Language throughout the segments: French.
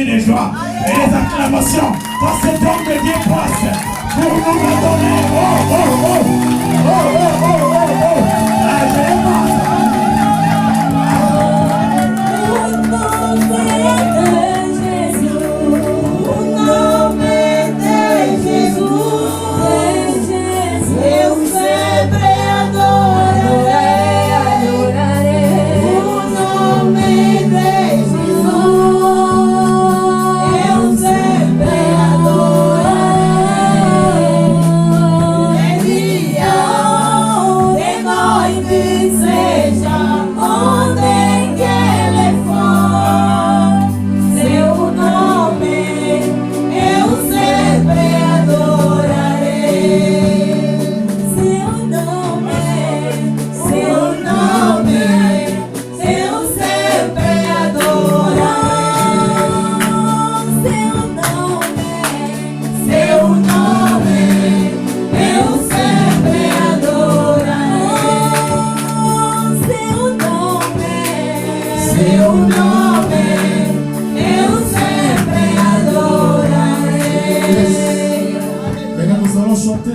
Les joies et les acclamations dans cet homme de Dieu passe pour nous redonner. Oh, oh, oh, oh, oh, oh, oh, oh.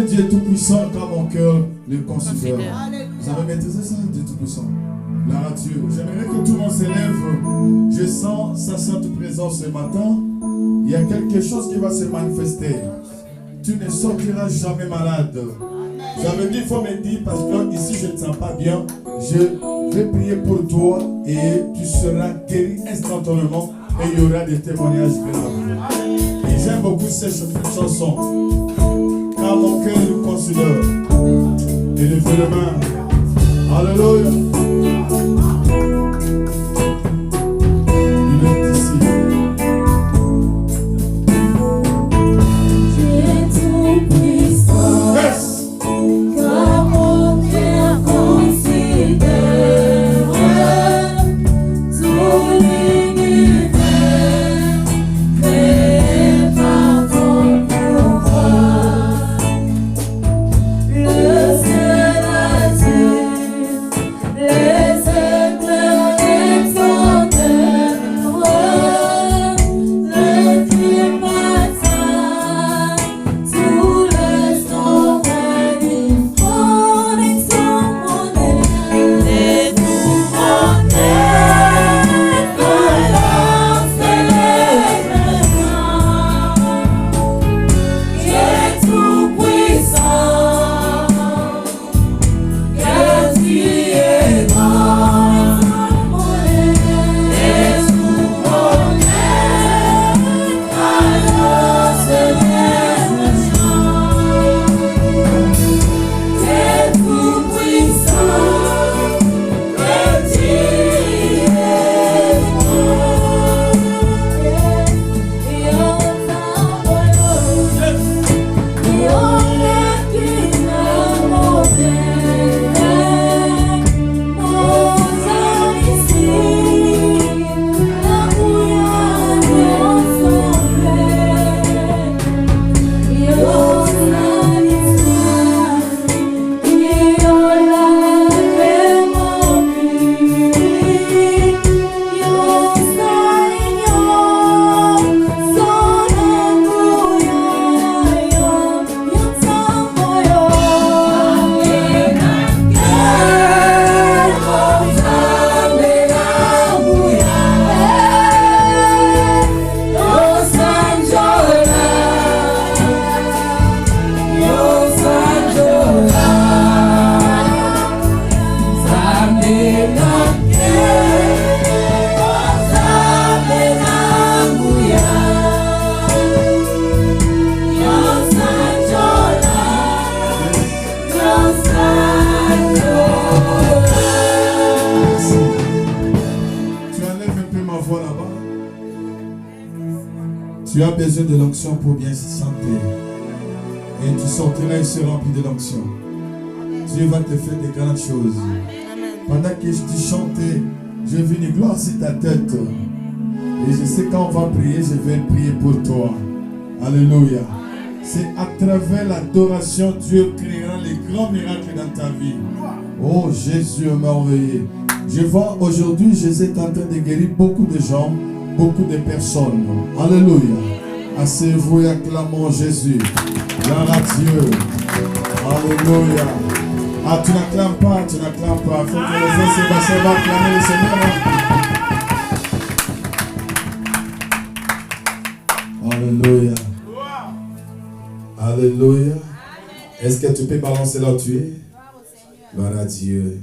Dieu Tout-Puissant quand mon cœur le considère. Vous avez maîtrisé ça, Dieu Tout-Puissant? La radio. J'aimerais que tout le monde s'élève. Je sens sa sainte présence ce matin. Il y a quelque chose qui va se manifester. Tu ne sortiras jamais malade. J'avais dit, il faut me dire, parce que ici je ne sens pas bien. Je vais prier pour toi et tu seras guéri instantanément et il y aura des témoignages graves. Et j'aime beaucoup cette chanson. Car mon cœur le considère. Et levez les mains. Alléluia. Il est ici. Tu es tout puissant. Yes. Car mon cœur considère tout l'univers créé par ton pouvoir. Le ciel azur, les éclairs des tonnerres, le cri matin, tout le son règne, on est sur mon aile, et tout mon aile, alors célèbre tu es tout puissant, que tu es grand, et sous mon aile, alors célèbre tu es tout puissant, que tu es grand, et on Zambe Tu as besoin de l'onction pour bien se sentir. Et tu sortiras et seras rempli de l'onction. Dieu va te faire des grandes choses. Pendant que tu chantais, j'ai vu une gloire sur ta tête. Et je sais quand on va prier, je vais prier pour toi. Alléluia. C'est à travers l'adoration, Dieu créera les grands miracles dans ta vie. Oh Jésus merveilleux. Je vois aujourd'hui, Jésus est en train de guérir beaucoup de gens, beaucoup de personnes. Alléluia. Asseyez-vous et acclamons Jésus. Gloire à Dieu. Alléluia. Ah, tu n'acclames pas, tu n'acclames pas. Il faut que les uns Sébastien va acclamer le Seigneur. Alléluia. Alléluia. Est-ce que tu peux balancer là où tu es? Gloire à Dieu.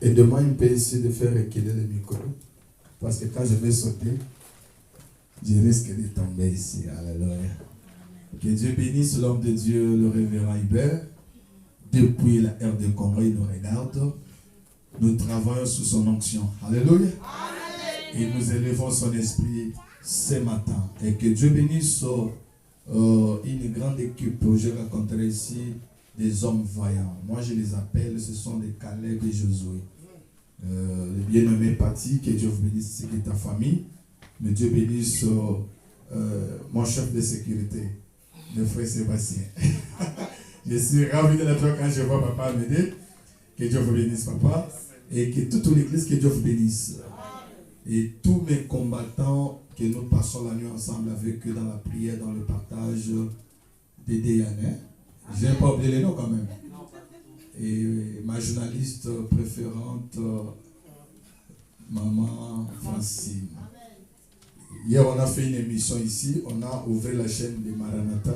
Et demain, il peut essayer de faire reculer le micro. Parce que quand je vais sauter, je risque de tomber ici. Alléluia. Que Dieu bénisse l'homme de Dieu, le révérend Hubert. Depuis la ère de Congo, il nous regarde. Nous travaillons sous son onction. Alléluia. Et nous élevons son esprit ce matin. Et que Dieu bénisse une grande équipe. Je rencontrerai ici des hommes vaillants. Moi, je les appelle, ce sont des Caleb et Josué. Le bien-aimé Pati, que Dieu vous bénisse ici et ta famille. Mais Dieu bénisse mon chef de sécurité, le frère Sébastien. Je suis ravi de l'être quand je vois papa m'aider. Que Dieu vous bénisse, papa. Et que toute l'église, que Dieu vous bénisse. Et tous mes combattants, que nous passons la nuit ensemble avec eux dans la prière, dans le partage des Déanais. Je n'ai pas oublié les noms quand même. Et ma journaliste préférente, maman Francine. Hier, on a fait une émission ici. On a ouvert la chaîne de Maranatha.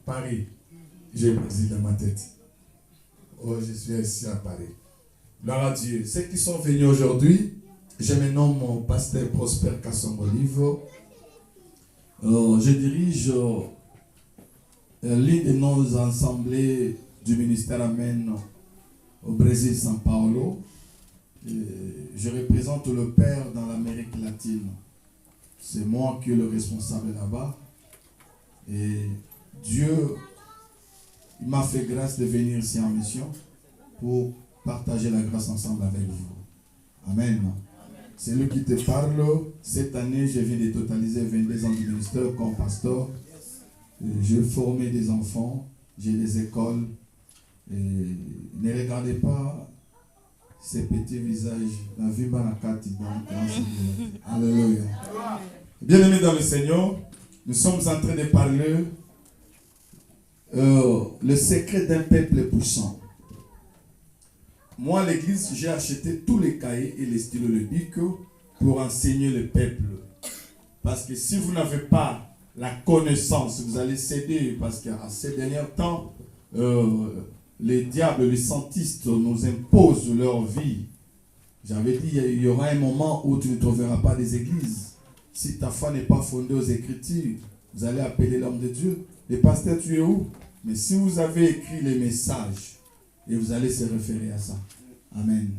Paris. J'ai le Brésil dans ma tête. Oh, je suis ici à Paris. Gloire à Dieu. Ceux qui sont venus aujourd'hui, je me nomme mon pasteur Prosper Kassongolivo. Je dirige l'une de nos assemblées du ministère Amen au Brésil, São Paulo. Je représente le Père dans l'Amérique latine. C'est moi qui suis le responsable là-bas. Et Dieu il m'a fait grâce de venir ici en mission pour partager la grâce ensemble avec vous. Amen. C'est lui qui te parle. Cette année, je viens de totaliser 22 ans de ministère comme pasteur. J'ai formé des enfants, j'ai des écoles. Et ne regardez pas ces petits visages. La vie Alléluia. Bien-aimés dans le Seigneur, nous sommes en train de parler le secret d'un peuple puissant. Moi, à l'église, j'ai acheté tous les cahiers et les stylos ludiques pour enseigner le peuple. Parce que si vous n'avez pas la connaissance, vous allez céder. Parce qu'à ces derniers temps, les diables, les santistes nous imposent leur vie. J'avais dit, il y aura un moment où tu ne trouveras pas des églises. Si ta foi n'est pas fondée aux Écritures, vous allez appeler l'homme de Dieu. Les pasteurs, tu es où? Mais si vous avez écrit les messages, et vous allez se référer à ça. Amen.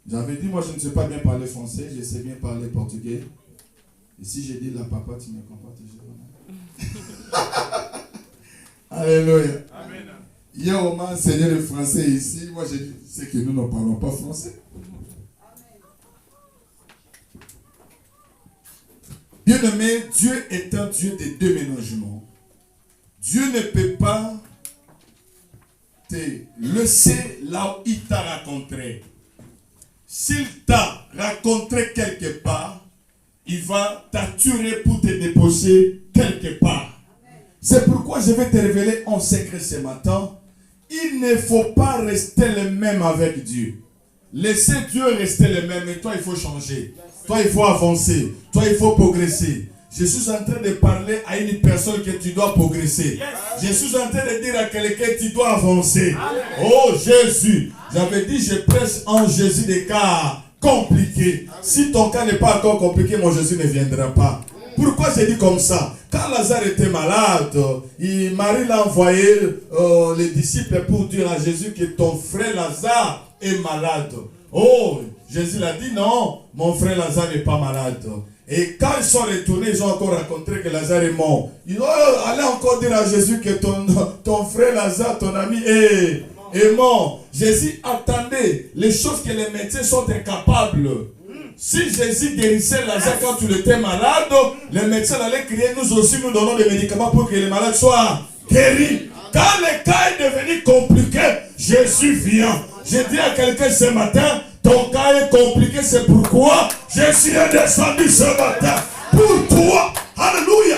J'avais dit, moi je ne sais pas bien parler français, je sais bien parler portugais. Et si j'ai dit la papa, tu me comprends toujours. Alléluia. Amen. Hier, on m'a enseigné le français ici. Moi, j'ai dit, c'est que nous ne parlons pas français. Bien-aimé, Dieu est un Dieu de déménagement. Dieu ne peut pas te laisser là où il t'a rencontré. S'il t'a rencontré quelque part, il va t'attirer pour te déposer quelque part. C'est pourquoi je vais te révéler un secret ce matin. Il ne faut pas rester le même avec Dieu. Laissez Dieu rester le même, mais toi il faut changer. Toi il faut avancer. Toi il faut progresser. Je suis en train de parler à une personne que tu dois progresser. Je suis en train de dire à quelqu'un que tu dois avancer. Oh Jésus, j'avais dit je prêche en Jésus des cas compliqués. Si ton cas n'est pas encore compliqué, mon Jésus ne viendra pas. Pourquoi j'ai dit comme ça? Quand Lazare était malade, Marie l'a envoyé les disciples pour dire à Jésus que ton frère Lazare est malade. Oh, Jésus l'a dit non, mon frère Lazare n'est pas malade. Et quand ils sont retournés, ils ont encore raconté que Lazare est mort. Ils ont allé encore dire à Jésus que ton frère Lazare, ton ami, est mort. Jésus attendait les choses que les médecins sont incapables. Si Jésus guérissait Lazare quand tu étais malade, les médecins allaient crier, nous aussi nous donnons des médicaments pour que les malades soient guéris. Quand le cas est devenu compliqué, Jésus vient. J'ai dit à quelqu'un ce matin, ton cas est compliqué, c'est pourquoi Jésus est descendu ce matin pour toi. Alléluia.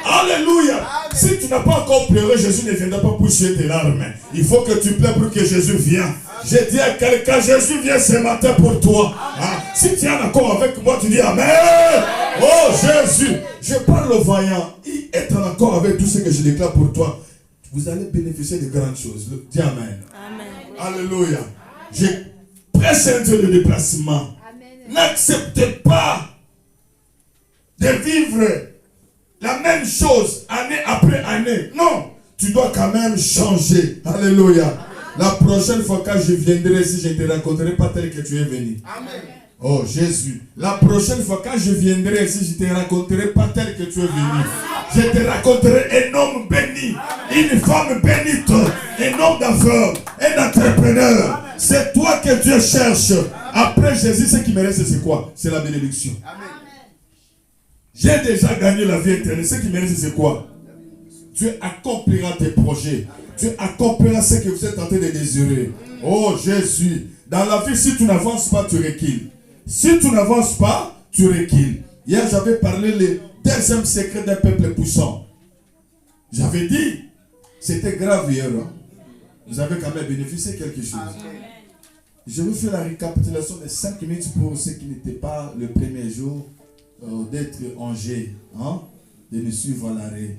Alléluia. Si tu n'as pas encore pleuré, Jésus ne viendra pas pousser tes larmes. Il faut que tu pleures pour que Jésus vienne. J'ai dit à quelqu'un, Jésus vient ce matin pour toi. Hein? Si tu es en accord avec moi, tu dis Amen. Oh Jésus, je parle au vaillant. Être en accord avec tout ce que je déclare pour toi, vous allez bénéficier de grandes choses. Dis Amen. Amen. Alléluia. Je presse un Dieu de déplacement. N'acceptez pas de vivre la même chose année après année. Non, tu dois quand même changer. Alléluia. La prochaine fois que je viendrai ici, je ne te rencontrerai pas tel que tu es venu. Amen. Oh Jésus. La prochaine fois que je viendrai ici, je ne te rencontrerai pas tel que tu es venu. Je te rencontrerai un homme béni, une femme bénite, un homme d'affaires, un entrepreneur. C'est toi que Dieu cherche. Après Jésus, ce qui me reste, c'est quoi? C'est la bénédiction. Amen. J'ai déjà gagné la vie éternelle. Ce qui me reste, c'est quoi? Dieu accomplira tes projets. Dieu accomplira ce que vous êtes en train de désirer. Oh Jésus, dans la vie, si tu n'avances pas, tu recules. Si tu n'avances pas, tu recules. Hier, j'avais parlé le deuxième secret d'un peuple puissant. J'avais dit, c'était grave hier. Hein? Vous avez quand même bénéficié de quelque chose. Je vais faire la récapitulation de 5 minutes pour ceux qui n'étaient pas le premier jour d'être en G, hein? De me suivre à l'arrêt.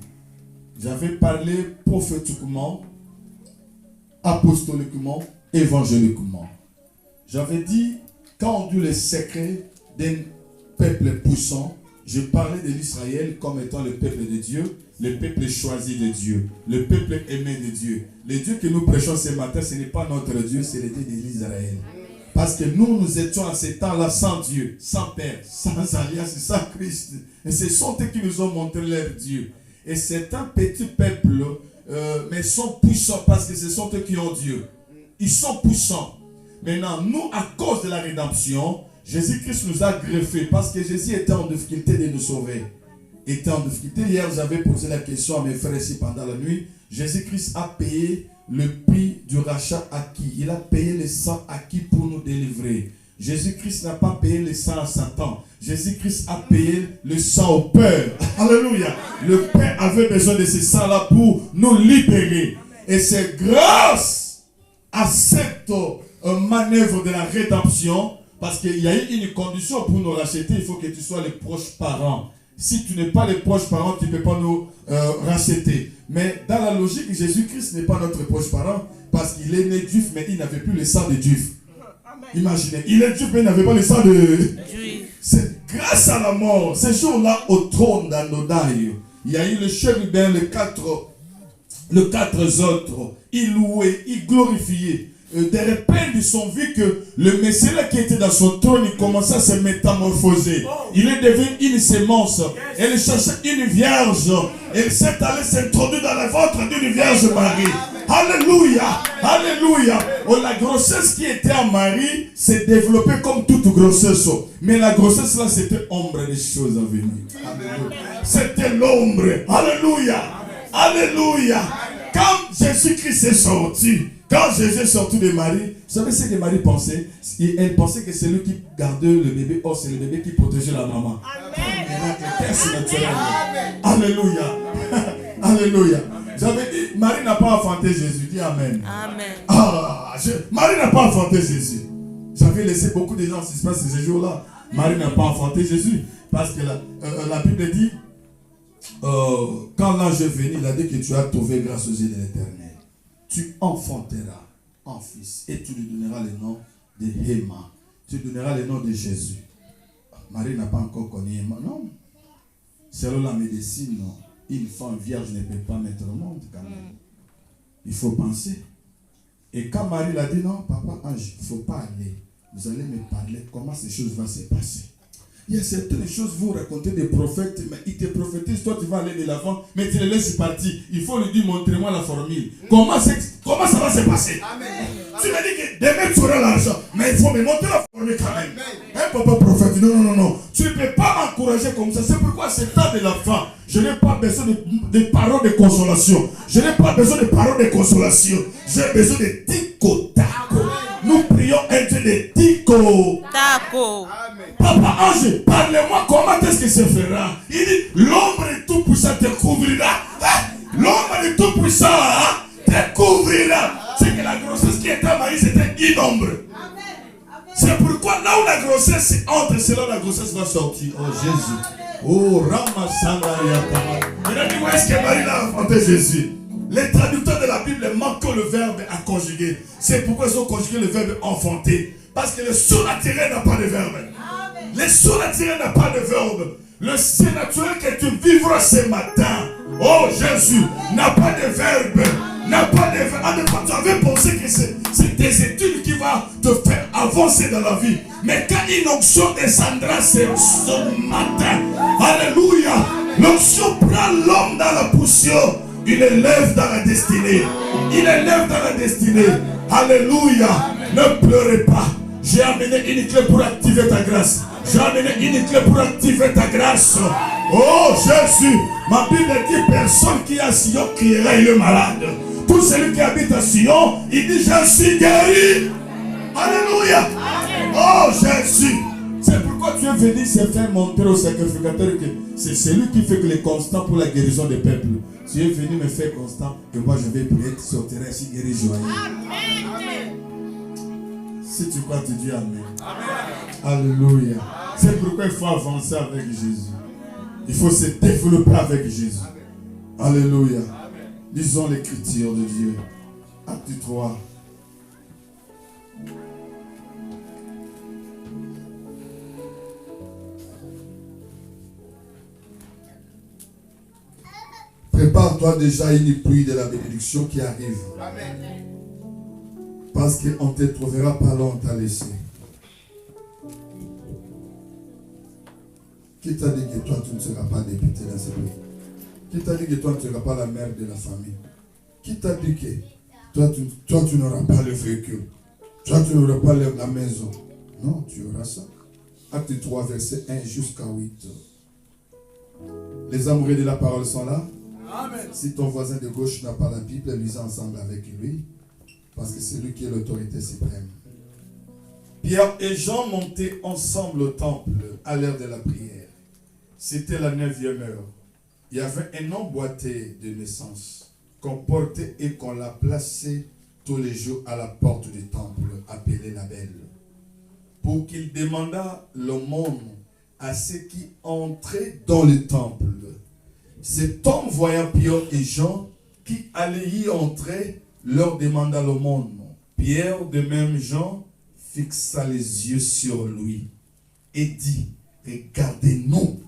J'avais parlé prophétiquement, apostoliquement, évangéliquement. J'avais dit, quand on dit les secrets d'un peuple puissant, je parlais de l'Israël comme étant le peuple de Dieu, le peuple choisi de Dieu, le peuple aimé de Dieu. Le Dieu que nous prêchons ce matin, ce n'est pas notre Dieu, c'est le Dieu de l'Israël. Parce que nous étions à ce temps-là sans Dieu, sans Père, sans alliance, sans Christ. Et ce sont eux qui nous ont montré leur Dieu. Et c'est un petit peuple, mais ils sont puissants parce que ce sont eux qui ont Dieu. Ils sont puissants. Maintenant, nous, à cause de la rédemption, Jésus-Christ nous a greffés parce que Jésus était en difficulté de nous sauver. Était en difficulté. Hier, j'avais posé la question à mes frères ici pendant la nuit. Jésus-Christ a payé le prix du rachat acquis. Il a payé le sang acquis pour nous délivrer. Jésus-Christ n'a pas payé le sang à Satan. Jésus-Christ a payé le sang au Père. Alléluia. Le Père avait besoin de ce sang-là pour nous libérer. Et c'est grâce à cette manœuvre de la rédemption, parce qu'il y a eu une condition pour nous racheter, il faut que tu sois les proches parents. Si tu n'es pas les proches parents, tu ne peux pas nous racheter. Mais dans la logique, Jésus-Christ n'est pas notre proche parent, parce qu'il est né juif, mais il n'avait plus le sang de juif. Imaginez, il est juif, mais il n'avait pas le sang de juif. C'est grâce à la mort, ce jour-là, au trône d'Anodaï, il y a eu le chérubin, les quatre autres, ils louaient, ils glorifiaient. De repente, ils ont vu que le Messie qui était dans son trône, il commençait à se métamorphoser. Il est devenu une sémence. Elle cherchait une vierge. Elle s'est allée s'introduire dans le ventre d'une vierge Marie. Alléluia. Alléluia. Oh, la grossesse qui était en Marie s'est développée comme toute grossesse. Mais la grossesse là, c'était ombre des choses à venir. C'était l'ombre. Alléluia. Alléluia. Quand Jésus-Christ est sorti, quand Jésus est sorti de Marie, vous savez ce que Marie pensait? Elle pensait que c'est lui qui gardait le bébé. Oh, c'est le bébé qui protégeait la maman. Alléluia. Alléluia. J'avais dit, Marie n'a pas enfanté Jésus. Dis Amen. Amen. Marie n'a pas enfanté Jésus. J'avais laissé beaucoup de gens en suspens ce jour-là. Marie n'a pas enfanté Jésus. Parce que la Bible dit, quand l'ange est venu, il a dit que tu as trouvé grâce aux yeux de l'Éternel. Tu enfanteras un fils et tu lui donneras le nom de Héma. Tu lui donneras le nom de Jésus. Marie n'a pas encore connu Héma, non. Selon la médecine, non. Une femme vierge ne peut pas mettre au monde quand même. Il faut penser. Et quand Marie l'a dit, non, papa, ange, il ne faut pas aller. Vous allez me parler comment ces choses vont se passer. Il y a certaines choses, vous racontez des prophètes, mais ils te prophétisent, toi tu vas aller de l'avant, mais tu les laisses partir. Il faut lui dire, montrez-moi la formule. Comment ça va se passer? Amen. Tu me dis que demain tu auras l'argent, mais il faut me montrer la formule quand même. Un papa prophète, non. Tu ne peux pas m'encourager comme ça. C'est pourquoi c'est temps de la fin. Je n'ai pas besoin de paroles de consolation. Je n'ai pas besoin de paroles de consolation. J'ai besoin de tico-taco. Nous prions un Dieu de tico-taco. Papa ange, parlez-moi comment est-ce que ça fera. Il dit, l'ombre tout-puissant te couvrira. L'ombre tout-puissant te couvrira. C'est que la grossesse qui était à Marie, c'était une ombre. C'est pourquoi là où la grossesse entre, c'est là où la grossesse va sortir. Oh Jésus. Oh Ramasanda. Il a dit, où est-ce que Marie a enfanté Jésus? Les traducteurs de la Bible manquent le verbe à conjuguer. C'est pourquoi ils ont conjugué le verbe enfanter. Parce que le surnaturel n'a pas de verbe. Le surnaturel n'a pas de verbe. Le surnaturel que tu vivras ce matin, oh Jésus, n'a pas de verbe. N'a pas de verbe. Ah, tu avais pensé que c'est des études qui vont te faire avancer dans la vie. Mais quand une onction descendra ce matin, alléluia, l'onction prend l'homme dans la poussière. Il élève dans la destinée. Il élève dans la destinée. Alléluia. Ne pleurez pas. J'ai amené une clé pour activer ta grâce. J'ai amené une clé pour activer ta grâce. Oh Jésus. Ma Bible dit personne qui est à Sion criera il est malade. Tout celui qui habite à Sion, il dit je suis guéri. Alléluia. Oh Jésus. C'est pourquoi tu es venu se faire montrer au sacrificateur que c'est celui qui fait que les constants pour la guérison des peuples. Tu es venu me faire constant que moi je vais prier sur terrain si guéri joyeux. Amen. Si tu crois, tu dis Amen. Amen. Alléluia. C'est pourquoi il faut avancer avec Jésus. Il faut se développer avec Jésus. Amen. Alléluia. Amen. Lisons l'écriture de Dieu. Acte 3. Prépare-toi déjà à une pluie de la bénédiction qui arrive. Amen. Parce qu'on ne te trouvera pas là, on t'a laissé. Qui t'a dit que toi tu ne seras pas député dans ce pays? Qui t'a dit que toi tu ne seras pas la mère de la famille? Qui t'a dit que toi tu n'auras pas le véhicule? Toi tu n'auras pas la maison? Non, tu auras ça. Acte 3, verset 1 jusqu'à 8. Les amoureux de la parole sont là. Amen. Si ton voisin de gauche n'a pas la Bible, lisez ensemble avec lui. Parce que c'est lui qui est l'autorité suprême. Pierre et Jean montaient ensemble au temple à l'heure de la prière. C'était la 9e heure. Il y avait un emboîté de naissance qu'on portait et qu'on l'a placé tous les jours à la porte du temple, appelé la Belle, pour qu'il demandât l'aumône à ceux qui entraient dans le temple. Cet homme, voyant Pierre et Jean qui allaient y entrer, leur demanda l'aumône. Pierre, de même Jean, fixa les yeux sur lui et dit, regardez-nous.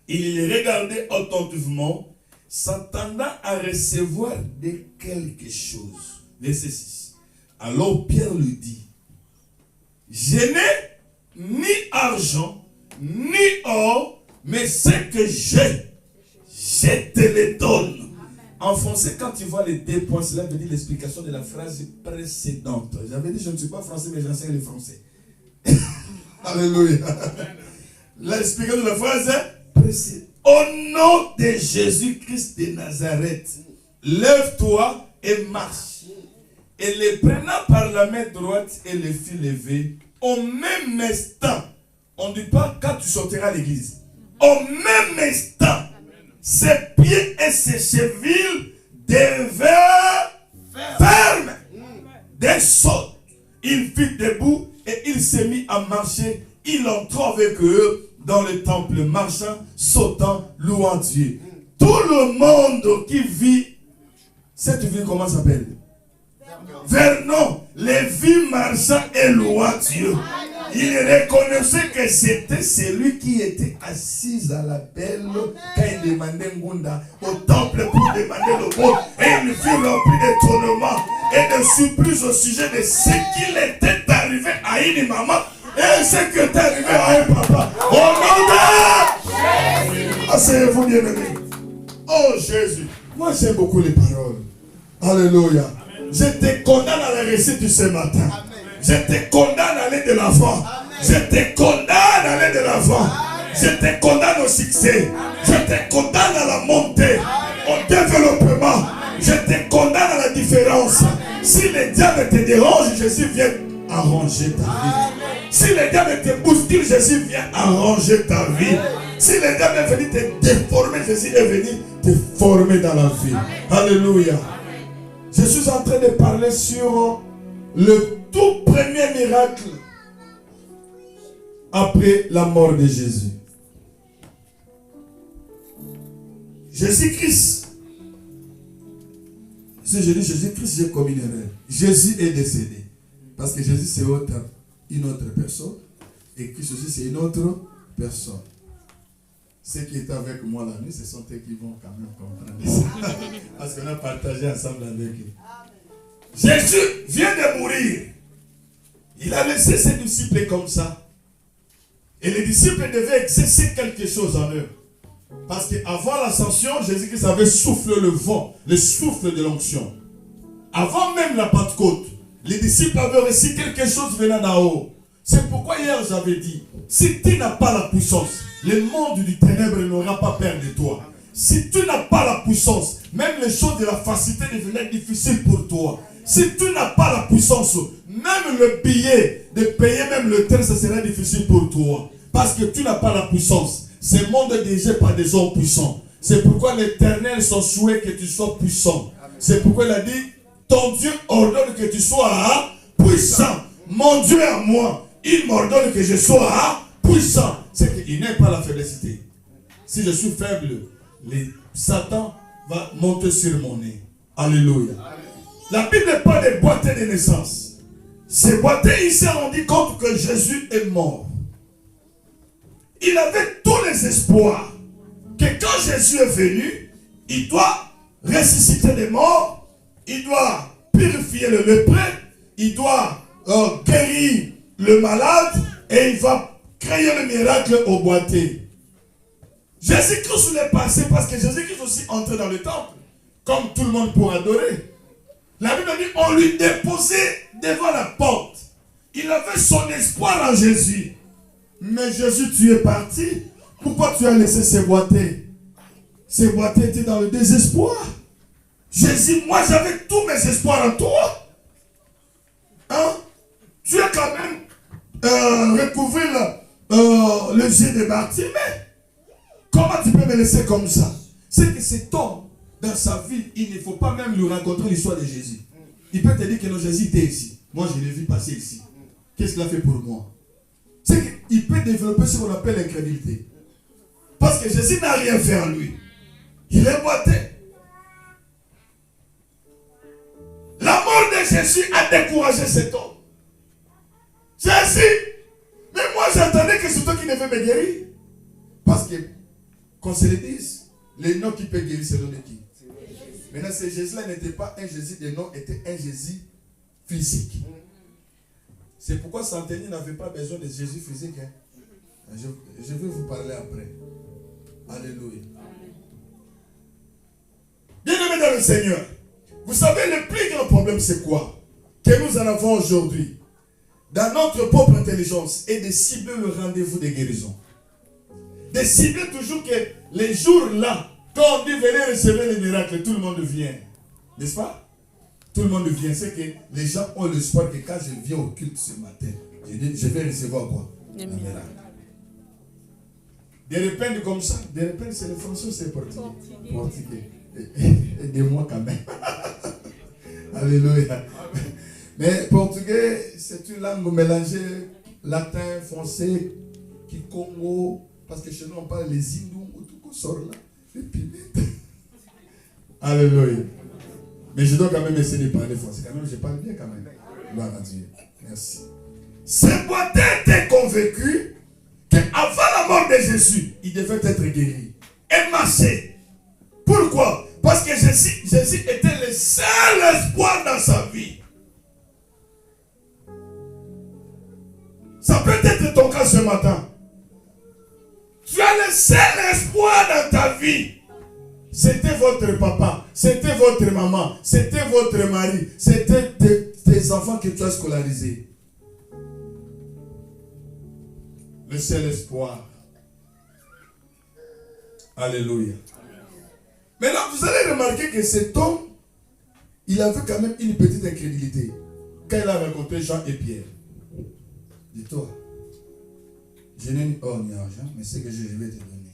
Il les regardait attentivement, s'attendant à recevoir de quelque chose. Verset 6. Alors Pierre lui dit, je n'ai ni argent, ni or, mais ce que j'ai, je te le donne. En français, quand tu vois les 2 points, cela veut dire l'explication de la phrase précédente. J'avais dit, je ne suis pas français, mais j'enseigne le français. Alléluia. L'explication de la phrase précédente. Au nom de Jésus-Christ de Nazareth, lève-toi et marche. Et les prenant par la main droite et les fit lever, au même instant, on ne dit pas quand tu sortiras à l'église, au même instant, ses pieds et ses chevilles devinrent fermes. D'un saut, il fit debout et il s'est mis à marcher. Il entra avec eux dans le temple, marchant, sautant, louant Dieu. Tout le monde qui vit, cette ville, comment s'appelle? Vernon, les vies marchant et louant Dieu. Il reconnaissait que c'était celui qui était assis à la belle quand il demandait Ngunda au temple pour demander le vote. Et il fut rempli d'étonnement et de surprise au sujet de ce qu'il était arrivé à une maman et ce qui est arrivé à un papa. Au nom de Jésus! Asseyez-vous, bien-aimés. Oh Jésus, moi j'aime beaucoup les paroles. Alléluia. Je te condamne à la réussite ce matin. Je te condamne à aller de l'avant. Je te condamne à aller de l'avant. Je te condamne au succès. Je te condamne à la montée, au développement. Je te condamne à la différence. Si le diable te dérange, Jésus vient arranger ta vie. Si le diable te bouscule, Jésus vient arranger ta vie. Si le diable est venu te déformer, Jésus est venu te former dans la vie. Alléluia. Je suis en train de parler sur le tout premier miracle après la mort de Jésus. Jésus-Christ. Si je dis Jésus-Christ, j'ai commis une erreur. Jésus est décédé. Parce que Jésus, c'est une autre personne. Et Christ aussi, c'est une autre personne. Ceux qui étaient avec moi la nuit, ce sont eux qui vont quand même comprendre ça. Parce qu'on a partagé ensemble avec eux. Jésus vient de mourir. Il a laissé ses disciples comme ça. Et les disciples devaient exercer quelque chose en eux. Parce qu'avant l'ascension, Jésus-Christ avait soufflé le vent, le souffle de l'onction. Avant même la Pentecôte, les disciples avaient reçu quelque chose venant d'en haut. C'est pourquoi hier j'avais dit, si tu n'as pas la puissance, le monde du ténèbre n'aura pas peur de toi. Si tu n'as pas la puissance, même les choses de la facilité devenaient difficiles pour toi. Si tu n'as pas la puissance, même le billet de payer même le train, ça sera difficile pour toi. Parce que tu n'as pas la puissance. Ce monde est dirigé par des hommes puissants. C'est pourquoi l'Éternel son souhait que tu sois puissant. C'est pourquoi il a dit, ton Dieu ordonne que tu sois puissant. Mon Dieu à moi, il m'ordonne que je sois puissant. C'est qu'il n'aime pas la faiblesse. Si je suis faible, Satan va monter sur mon nez. Alléluia. La Bible parle des boiteux de naissance. Ces boiteux, il s'est rendu compte que Jésus est mort. Il avait tous les espoirs que quand Jésus est venu, il doit ressusciter les morts, il doit purifier le lépreux, il doit guérir le malade et il va créer le miracle au boiteux. Jésus-Christ l'est passé parce que Jésus-Christ aussi entré dans le temple, comme tout le monde pour adorer. La Bible dit, on lui déposait devant la porte. Il avait son espoir en Jésus. Mais Jésus, tu es parti. Pourquoi tu as laissé ces boiteux? Ces boiteux étaient dans le désespoir. Jésus, moi j'avais tous mes espoirs en toi. Hein? Tu as quand même recouvert le yeux de Bartimée. Comment tu peux me laisser comme ça? C'est que cet homme, dans sa vie, il ne faut pas même lui raconter l'histoire de Jésus. Il peut te dire que non, Jésus était ici. Moi, je l'ai vu passer ici. Qu'est-ce qu'il a fait pour moi? C'est qu'il peut développer ce qu'on appelle l'incrédulité. Parce que Jésus n'a rien fait en lui. Il est boiteux. La mort de Jésus a découragé cet homme. Jésus, mais moi j'attendais que c'est toi qui devais me guérir. Parce que, qu'on se le dise, le nom qui peut guérir, c'est le nom de qui? Maintenant, ce Jésus-là n'était pas un Jésus de nom, était un Jésus physique. C'est pourquoi Santini n'avait pas besoin de Jésus physique. Hein? Je vais vous parler après. Alléluia. Bien-aimés dans le Seigneur, vous savez, le plus grand problème, c'est quoi? Que nous en avons aujourd'hui, dans notre propre intelligence, est de cibler le rendez-vous de guérison. De cibler toujours que les jours-là, quand on dit venez recevoir les miracles, tout le monde vient. N'est-ce pas? Tout le monde vient. C'est que les gens ont l'espoir que quand je viens au culte ce matin, je vais recevoir quoi? Un miracle. Des repères comme ça. Des repères, c'est le français, c'est portugais. Portugais. Aidez-moi quand même. Alléluia. Mais portugais, c'est une langue mélangée latin, français, kikongo, Parce que chez nous, on parle les hindous, tout qu'on sort là, les pimettes. Alléluia. Mais je dois quand même essayer de parler français. Quand même, je parle bien quand même. Gloire à Dieu. Merci. Ce boiteux était convaincu qu'avant la mort de Jésus, il devait être guéri et marcher. Pourquoi? Parce que Jésus était le seul espoir dans sa vie. Ça peut être ton cas ce matin. Tu as le seul espoir dans ta vie. C'était votre papa, c'était votre maman, c'était votre mari, c'était tes enfants que tu as scolarisés. Le seul espoir. Alléluia. Maintenant, vous allez remarquer que cet homme, il avait quand même une petite incrédulité. Quand il a rencontré Jean et Pierre. Dis-toi, je n'ai ni or ni argent, mais ce que je vais te donner.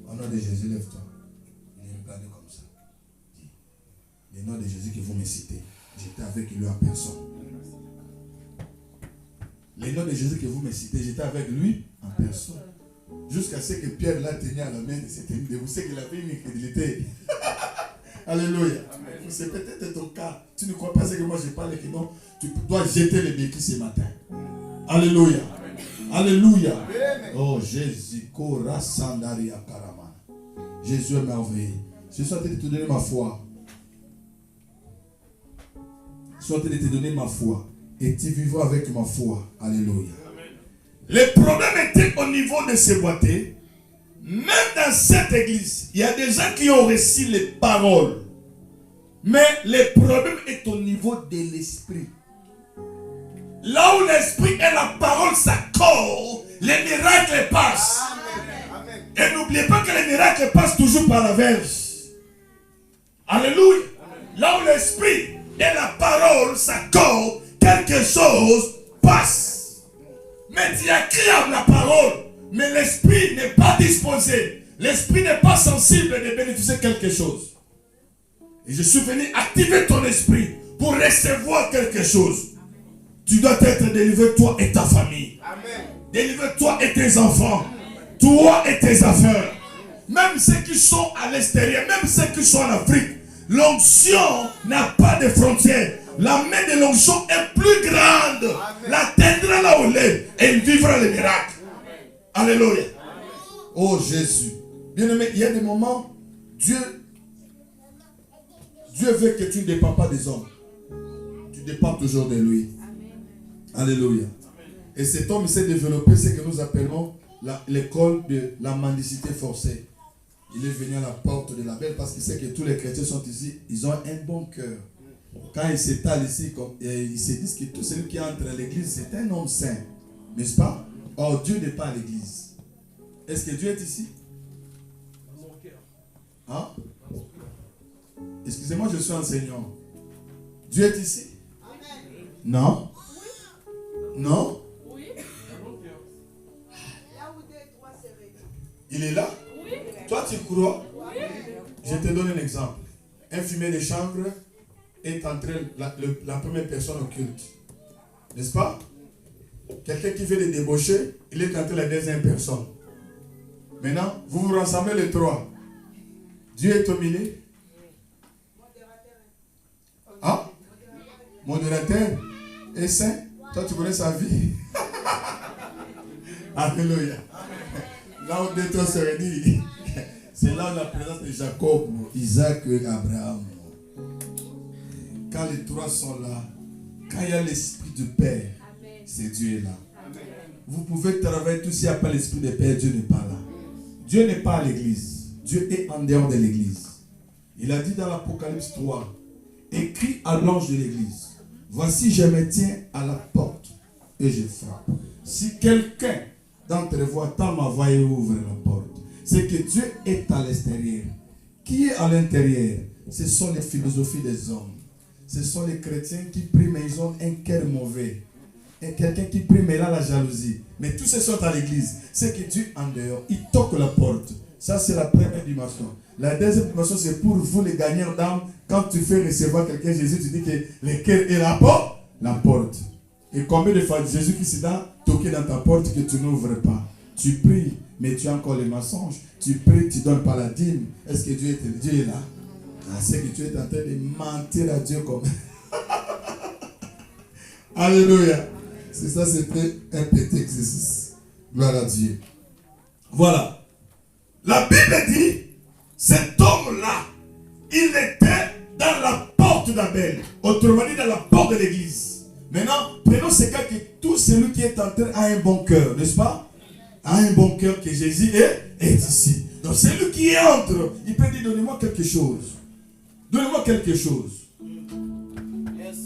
Au nom de Jésus, lève-toi. Il me regarde comme ça. Dis, le nom de Jésus que vous me citez, j'étais avec lui en personne. Le nom de Jésus que vous me citez, j'étais avec lui en personne. Jusqu'à ce que Pierre l'a tenu à la main de cette de vous savez qu'il avait une incrédulité. Alléluia. C'est peut-être ton cas. Tu ne crois pas ce que moi je parle et que non, tu dois jeter les béquilles ce matin. Alléluia. Alléluia. Oh Jésus, Kora Sandaria Karaman. Jésus est merveilleux. Je suis en train de te donner ma foi. Je suis en train de te donner ma foi. Et tu vivras avec ma foi. Alléluia. Le problème était au niveau de ces boiteux. Même dans cette église, il y a des gens qui ont reçu les paroles. Mais le problème est au niveau de l'esprit. Là où l'esprit et la parole s'accordent, les miracles passent. Amen. Et n'oubliez pas que les miracles passent toujours par la verge. Alléluia. Amen. Là où l'esprit et la parole s'accordent, quelque chose passe. Mais tu as crié à la parole, mais l'esprit n'est pas disposé. L'esprit n'est pas sensible de bénéficier de quelque chose. Et je suis venu activer ton esprit pour recevoir quelque chose. Tu dois être délivré, toi et ta famille. Amen. Délivré, toi et tes enfants. Toi et tes affaires. Même ceux qui sont à l'extérieur, même ceux qui sont en Afrique. L'onction n'a pas de frontières. La main de l'onction est plus grande. Amen. L'atteindra là où elle est et il vivra le miracle. Amen. Alléluia. Amen. Oh Jésus. Bien aimé, il y a des moments, Dieu veut que tu ne dépends pas des hommes. Tu dépends toujours de lui. Amen. Alléluia. Amen. Et cet homme s'est développé ce que nous appelons l'école de la mendicité forcée. Il est venu à la porte de la belle parce qu'il sait que tous les chrétiens sont ici. Ils ont un bon cœur. Quand ils s'étalent ici, ils se disent que tout celui qui entre à l'église, c'est un homme saint. N'est-ce pas? Or, Dieu n'est pas à l'église. Est-ce que Dieu est ici? Hein? Excusez-moi, je suis enseignant. Dieu est ici? Non? Non? Il est là? Toi, tu crois? Je te donne un exemple. Un fumier de chanvre est entré la première personne au culte. N'est-ce pas? Quelqu'un qui fait des débauchés, il est entré la deuxième personne. Maintenant, vous vous rassemblez les trois. Dieu est au milieu. Ah? Modérateur et saint. Toi, tu connais sa vie. Alléluia. Là où deux trois se réunissent, c'est là où la présence de Jacob, Isaac et Abraham. Quand les trois sont là, quand il y a l'esprit du Père, c'est Dieu là. Amen. Vous pouvez travailler tout s'il n'y a pas l'esprit du Père, Dieu n'est pas là. Dieu n'est pas à l'église. Dieu est en dehors de l'église. Il a dit dans l'Apocalypse 3, écrit à l'ange de l'église, voici je me tiens à la porte et je frappe. Si quelqu'un d'entre vous attend ma voix et ouvre la porte, c'est que Dieu est à l'extérieur. Qui est à l'intérieur? Ce sont les philosophies des hommes. Ce sont les chrétiens qui prient, mais ils ont un cœur mauvais. Et quelqu'un qui prie, mais il a la jalousie. Mais tous ceux sont à l'église. C'est que Dieu en dehors, il toque la porte. Ça, c'est la première dimension. La deuxième dimension, c'est pour vous, les gagnants d'âme. Quand tu fais recevoir quelqu'un, Jésus, tu dis que le cœur est la porte. Et combien de fois Jésus-Christ a toqué dans ta porte que tu n'ouvres pas? Tu pries, mais tu as encore les mensonges. Tu pries, tu ne donnes pas la dîme. Est-ce que Dieu est là? Ah, c'est que tu es en train de mentir à Dieu comme... Alléluia. C'est ça, c'était un petit exercice. Gloire à Dieu. Voilà. La Bible dit, cet homme-là, il était dans la porte d'Abel. Autrement dit, dans la porte de l'église. Maintenant, prenons ce cas que tout celui qui est entré a un bon cœur, n'est-ce pas? A un bon cœur que Jésus est ici. Donc celui qui entre, il peut dire, donnez-moi quelque chose. Donnez-moi quelque chose. Yes.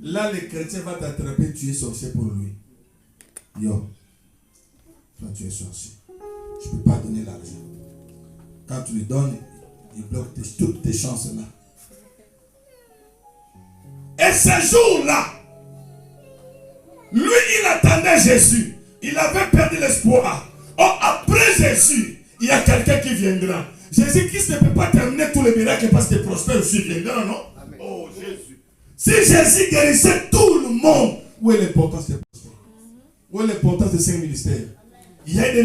Là, le chrétien va t'attraper, tu es sorcier pour lui. Yo, toi tu es sorcier. Je ne peux pas donner l'argent. Quand tu lui donnes, il bloque toutes tes chances là. Et ce jour-là, lui, il attendait Jésus. Il avait perdu l'espoir. Oh, après Jésus, il y a quelqu'un qui viendra. Jésus-Christ ne peut pas terminer tous les miracles parce que prospère aussi viendra, non? Amen. Oh, Jésus. Si Jésus guérissait tout le monde, où est l'importance de prospère? Où est l'importance de ces ministères? Il y a des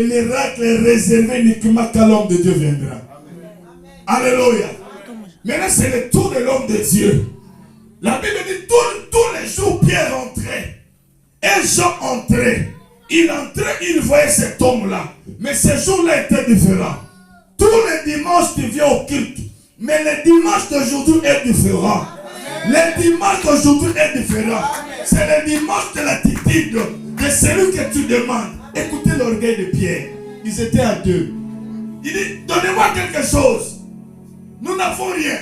miracles réservés uniquement quand l'homme de Dieu viendra. Amen. Alléluia. Maintenant, c'est le tour de l'homme de Dieu. La Bible dit tous les jours, Pierre entrait. Et Jean entrait. Il entrait, il voyait cet homme-là. Mais ce jour-là était différent. Tous les dimanches, tu viens au culte. Mais le dimanche d'aujourd'hui est différent. Le dimanche d'aujourd'hui est différent. C'est le dimanche de l'attitude de celui que tu demandes. Écoutez l'orgueil de Pierre. Ils étaient à deux. Il dit, donnez-moi quelque chose. Nous n'avons rien.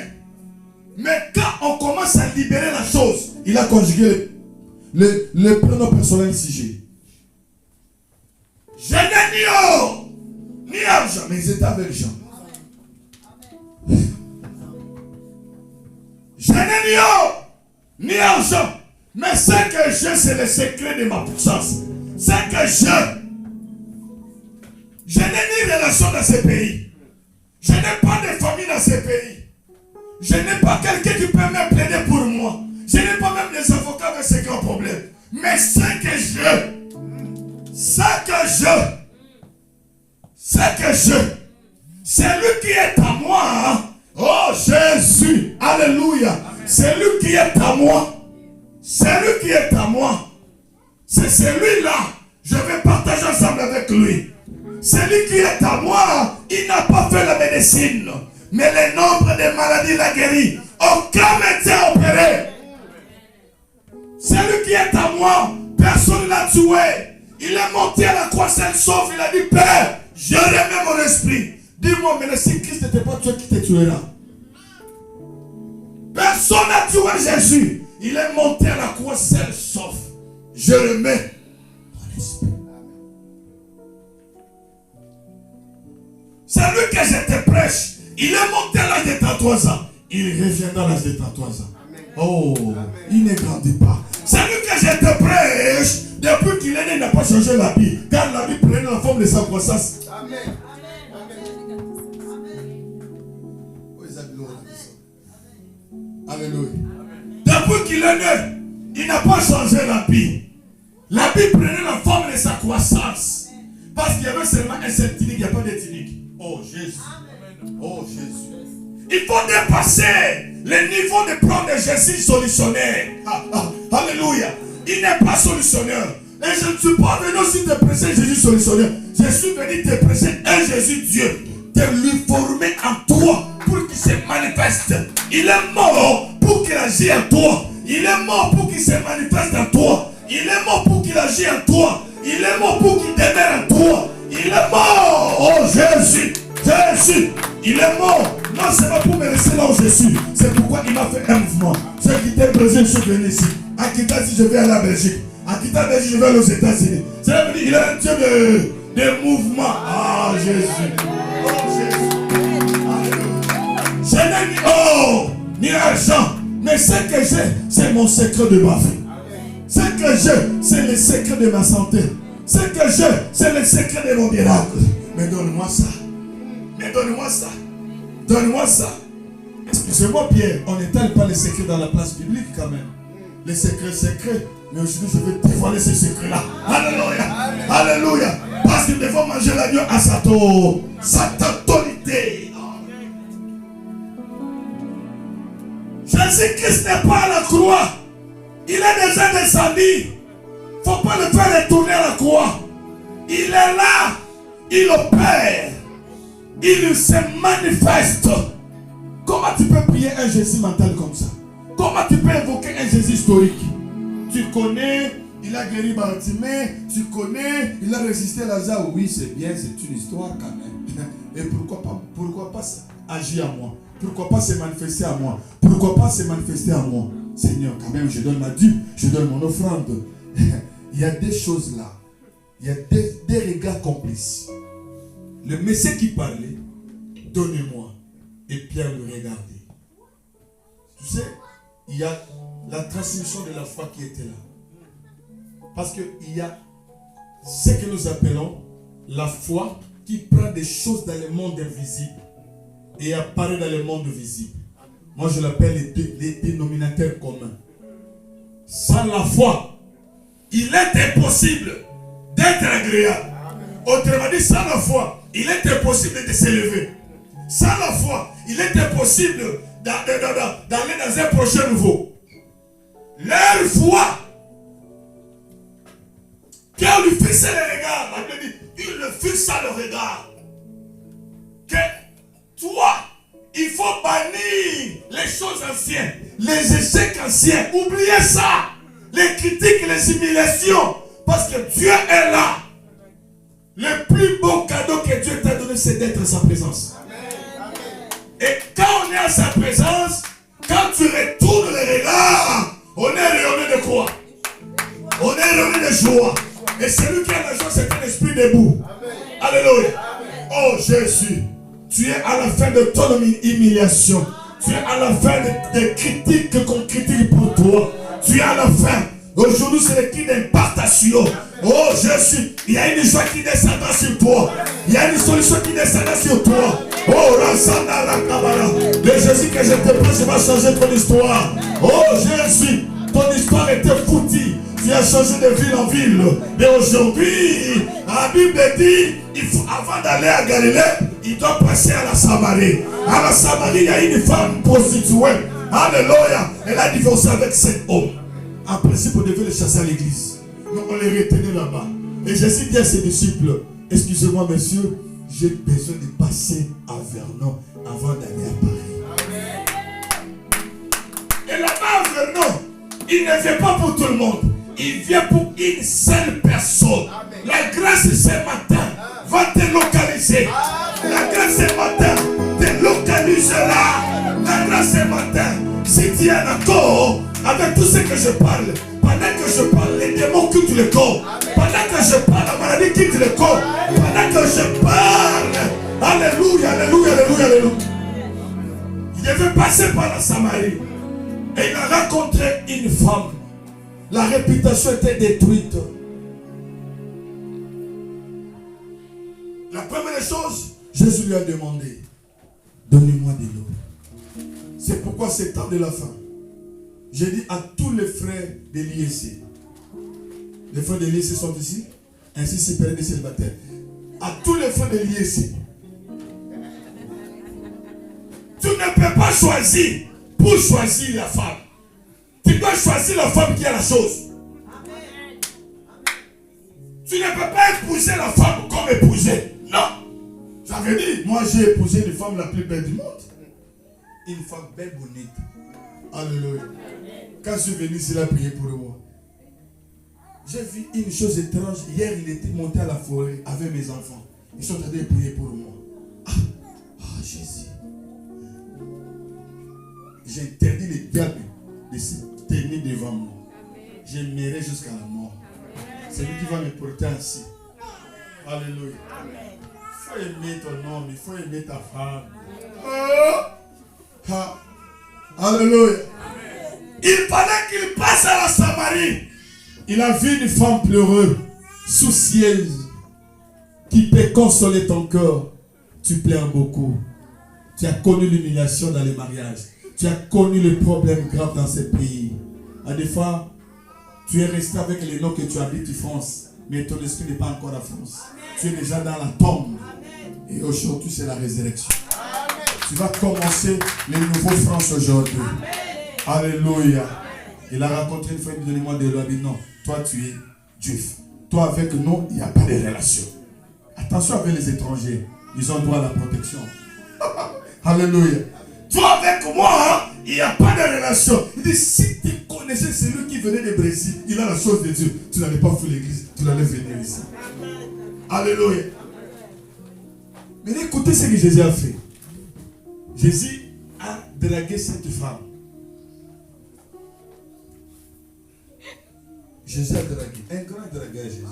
Mais quand on commence à libérer la chose, il a conjugué le prénom personnel sujet. Je n'ai ni or, ni argent, mais ils étaient avec Jean. Je n'ai ni or, ni argent, mais ce que j'ai, c'est le secret de ma puissance. Ce que je n'ai ni relation dans ce pays. Je n'ai pas de famille dans ce pays. Je n'ai pas quelqu'un qui peut me plaider pour moi. Je n'ai pas même des avocats avec ce grands problèmes. Mais ce que c'est lui qui est à moi. Hein? Oh Jésus, alléluia. C'est lui qui est à moi. C'est lui qui est à moi. C'est celui-là. Je vais partager ensemble avec lui. Celui qui est à moi, il n'a pas fait la médecine. Mais le nombre de maladies l'a guéri. Aucun médecin opéré. Celui qui est à moi, personne ne l'a tué. Il est monté à la croix, seul sauf. Il a dit, Père, je remets mon esprit. Dis-moi, mais si Christ n'était pas toi qui te tuera. Personne n'a tué Jésus. Il est monté à la croix, seul sauf. Je remets mon esprit. C'est lui que je te prêche. Il est monté à l'âge de 33 ans. Il reviendra à l'âge de 33 ans. Oh, il ne grandit pas. C'est lui que je te prêche. Depuis qu'il est né, il n'a pas changé la vie. Car la vie prenait la forme de sa croissance. Amen. Alléluia. Depuis qu'il est né, il n'a pas changé la vie. La vie prenait la forme de sa croissance. Parce qu'il y avait seulement un seul tunique, il n'y a pas de tunique. Oh Jésus. Oh Jésus. Il faut dépasser le niveau de prendre Jésus solutionnaire. Alléluia. Il n'est pas solutionnaire. Et je ne suis pas venu aussi te prêcher Jésus solutionnaire. Je suis venu te prêcher un Jésus Dieu. De lui former en toi pour qu'il se manifeste. Il est mort pour qu'il agisse en toi. Il est mort pour qu'il se manifeste en toi. Il est mort pour qu'il agisse en toi. Il est mort pour qu'il demeure en toi. Il est mort. Oh Jésus. Jésus. Il est mort. Non, c'est pas pour me laisser là où je suis. C'est pourquoi il m'a fait un mouvement. J'ai quitté le Brésil, je suis venu ici. À quitter si je vais aller à la Belgique. À quitter la Belgique, je vais aller aux États-Unis. C'est-à-dire il est un Dieu de mouvement. Ah Jésus. Oh Jésus. Alléluia. Je n'ai ni or, ni argent. Mais ce que j'ai, c'est mon secret de ma vie. Ce que j'ai, c'est le secret de ma santé. Ce que j'ai, c'est le secret de mon miracle. Mais donne-moi ça. Mais donne-moi ça. Donne-moi ça. Excusez-moi Pierre, on n'étale pas les secrets dans la place publique quand même. Les secrets secrets. Mais aujourd'hui, je vais dévoiler ce secret-là. Alléluia. Alléluia. Parce que nous devons manger l'agneau à sa autorité. Jésus-Christ n'est pas à la croix. Il est déjà descendu. Il ne faut pas le faire retourner à la croix. Il est là. Il opère. Il se manifeste. Comment tu peux prier un Jésus mental comme ça? Comment tu peux évoquer un Jésus historique? Tu connais, il a guéri Bartimée. Tu connais, il a résisté à Lazare. Oui, c'est bien, c'est une histoire quand même. Et pourquoi pas agir à moi? Pourquoi pas se manifester à moi? Pourquoi pas se manifester à moi? Seigneur, quand même, je donne ma dû, je donne mon offrande. Il y a des choses là. Il y a des regards complices. Le Messie qui parlait, donnez-moi. Et Pierre le regardait. Tu sais, il y a la transmission de la foi qui était là. Parce qu'il y a ce que nous appelons la foi qui prend des choses dans le monde invisible et apparaît dans le monde visible. Moi, je l'appelle les dénominateurs communs. Sans la foi, il est impossible d'être agréable. Autrement dit, sans la foi, il est impossible de s'élever. Sans la foi, il est impossible d'aller dans un prochain niveau. Leur foi, Pierre lui fixait le regard. La Bible dit, il le fixa le regard. Que toi, il faut bannir les choses anciennes, les échecs anciens. Oubliez ça. Les critiques, les humiliations. Parce que Dieu est là. Le plus beau cadeau que Dieu t'a donné, c'est d'être à sa présence. Et quand on est à sa présence, quand tu retournes le regard, on est rayonné de quoi? On est rayonné de joie. Et celui qui a la joie, c'est un esprit debout. Alléluia. Oh Jésus, tu es à la fin de ton humiliation. Tu es à la fin des critiques qu'on critique pour toi. Tu es à la fin. Aujourd'hui, c'est le cri d'impartation. Oh Jésus, il y a une joie qui descendra sur toi. Il y a une solution qui descendra sur toi. Oh Rassana Rakabara. Le Jésus que je te prie, je vais changer ton histoire. Oh Jésus, ton histoire était foutue. Tu as changé de ville en ville. Mais aujourd'hui, la Bible dit, avant d'aller à Galilée, il doit passer à la Samarie. À la Samarie, il y a une femme prostituée. Alléluia. Elle a divorcé avec cet homme. En principe, on devait le chasser à l'église. Mais on les retenait là-bas. Et Jésus dit à ses disciples, excusez-moi messieurs, j'ai besoin de passer à Vernon avant d'aller à Paris. Et là-bas à Vernon, il ne vient pas pour tout le monde. Il vient pour une seule personne. La grâce ce matin va te localiser. La grâce ce matin te localisera. La grâce ce matin, si tu es en accord avec tout ce que je parle, pendant que je parle, les démons quittent le corps. Pendant que je parle, la maladie quitte le corps. Pendant que je parle, alléluia, alléluia, alléluia, alléluia. Il devait passer par la Samarie. Et il a rencontré une femme. La réputation était détruite. La première chose, Jésus lui a demandé, donnez-moi de l'eau. C'est pourquoi c'est temps de la fin. J'ai dit à tous les frères de l'IEC. Les frères de l'IEC sont ici. Ainsi c'est période des célibataires. À tous les frères de l'IEC. Tu ne peux pas choisir pour choisir la femme. Tu dois choisir la femme qui a la chose. Amen. Tu ne peux pas épouser la femme comme épouser. Non. J'avais dit, moi j'ai épousé une femme la plus belle du monde. Une femme belle, bonite. Alléluia. Quand je suis venu, il a prié pour moi. J'ai vu une chose étrange. Hier, il était monté à la forêt avec mes enfants. Ils sont en train de prier pour moi. Ah, Jésus. J'ai interdit les diables de se tenir devant moi. J'aimerai jusqu'à la mort. C'est lui qui va me porter ainsi. Alléluia. Il faut aimer ton homme, il faut aimer ta femme. Alléluia. Il fallait qu'il passe à la Samarie. Il a vu une femme pleureuse, soucieuse, qui peut consoler ton cœur. Tu pleures beaucoup. Tu as connu l'humiliation dans les mariages. Tu as connu les problèmes graves dans ce pays. À des fois, Tu es resté avec les noms que tu habites en France, mais ton esprit n'est pas encore en France. Tu es déjà dans la tombe. Et aujourd'hui, c'est la résurrection. Tu vas commencer les nouveaux France aujourd'hui. Alléluia. Il a rencontré une fois, il me dit, moi de l'homme, non, toi tu es juif. Toi avec nous, il n'y a pas de relation. Attention avec les étrangers, ils ont droit à la protection. Alléluia. Toi avec moi, il n'y a pas de relation. Il dit, si tu connaissais celui qui venait du Brésil, il a la chose de Dieu, tu n'allais pas faire l'église, tu allais venir ici. Alléluia. Mais écoutez ce que Jésus a fait. Jésus a dragué cette femme. Jésus a dragué. Un grand dragueur, Jésus.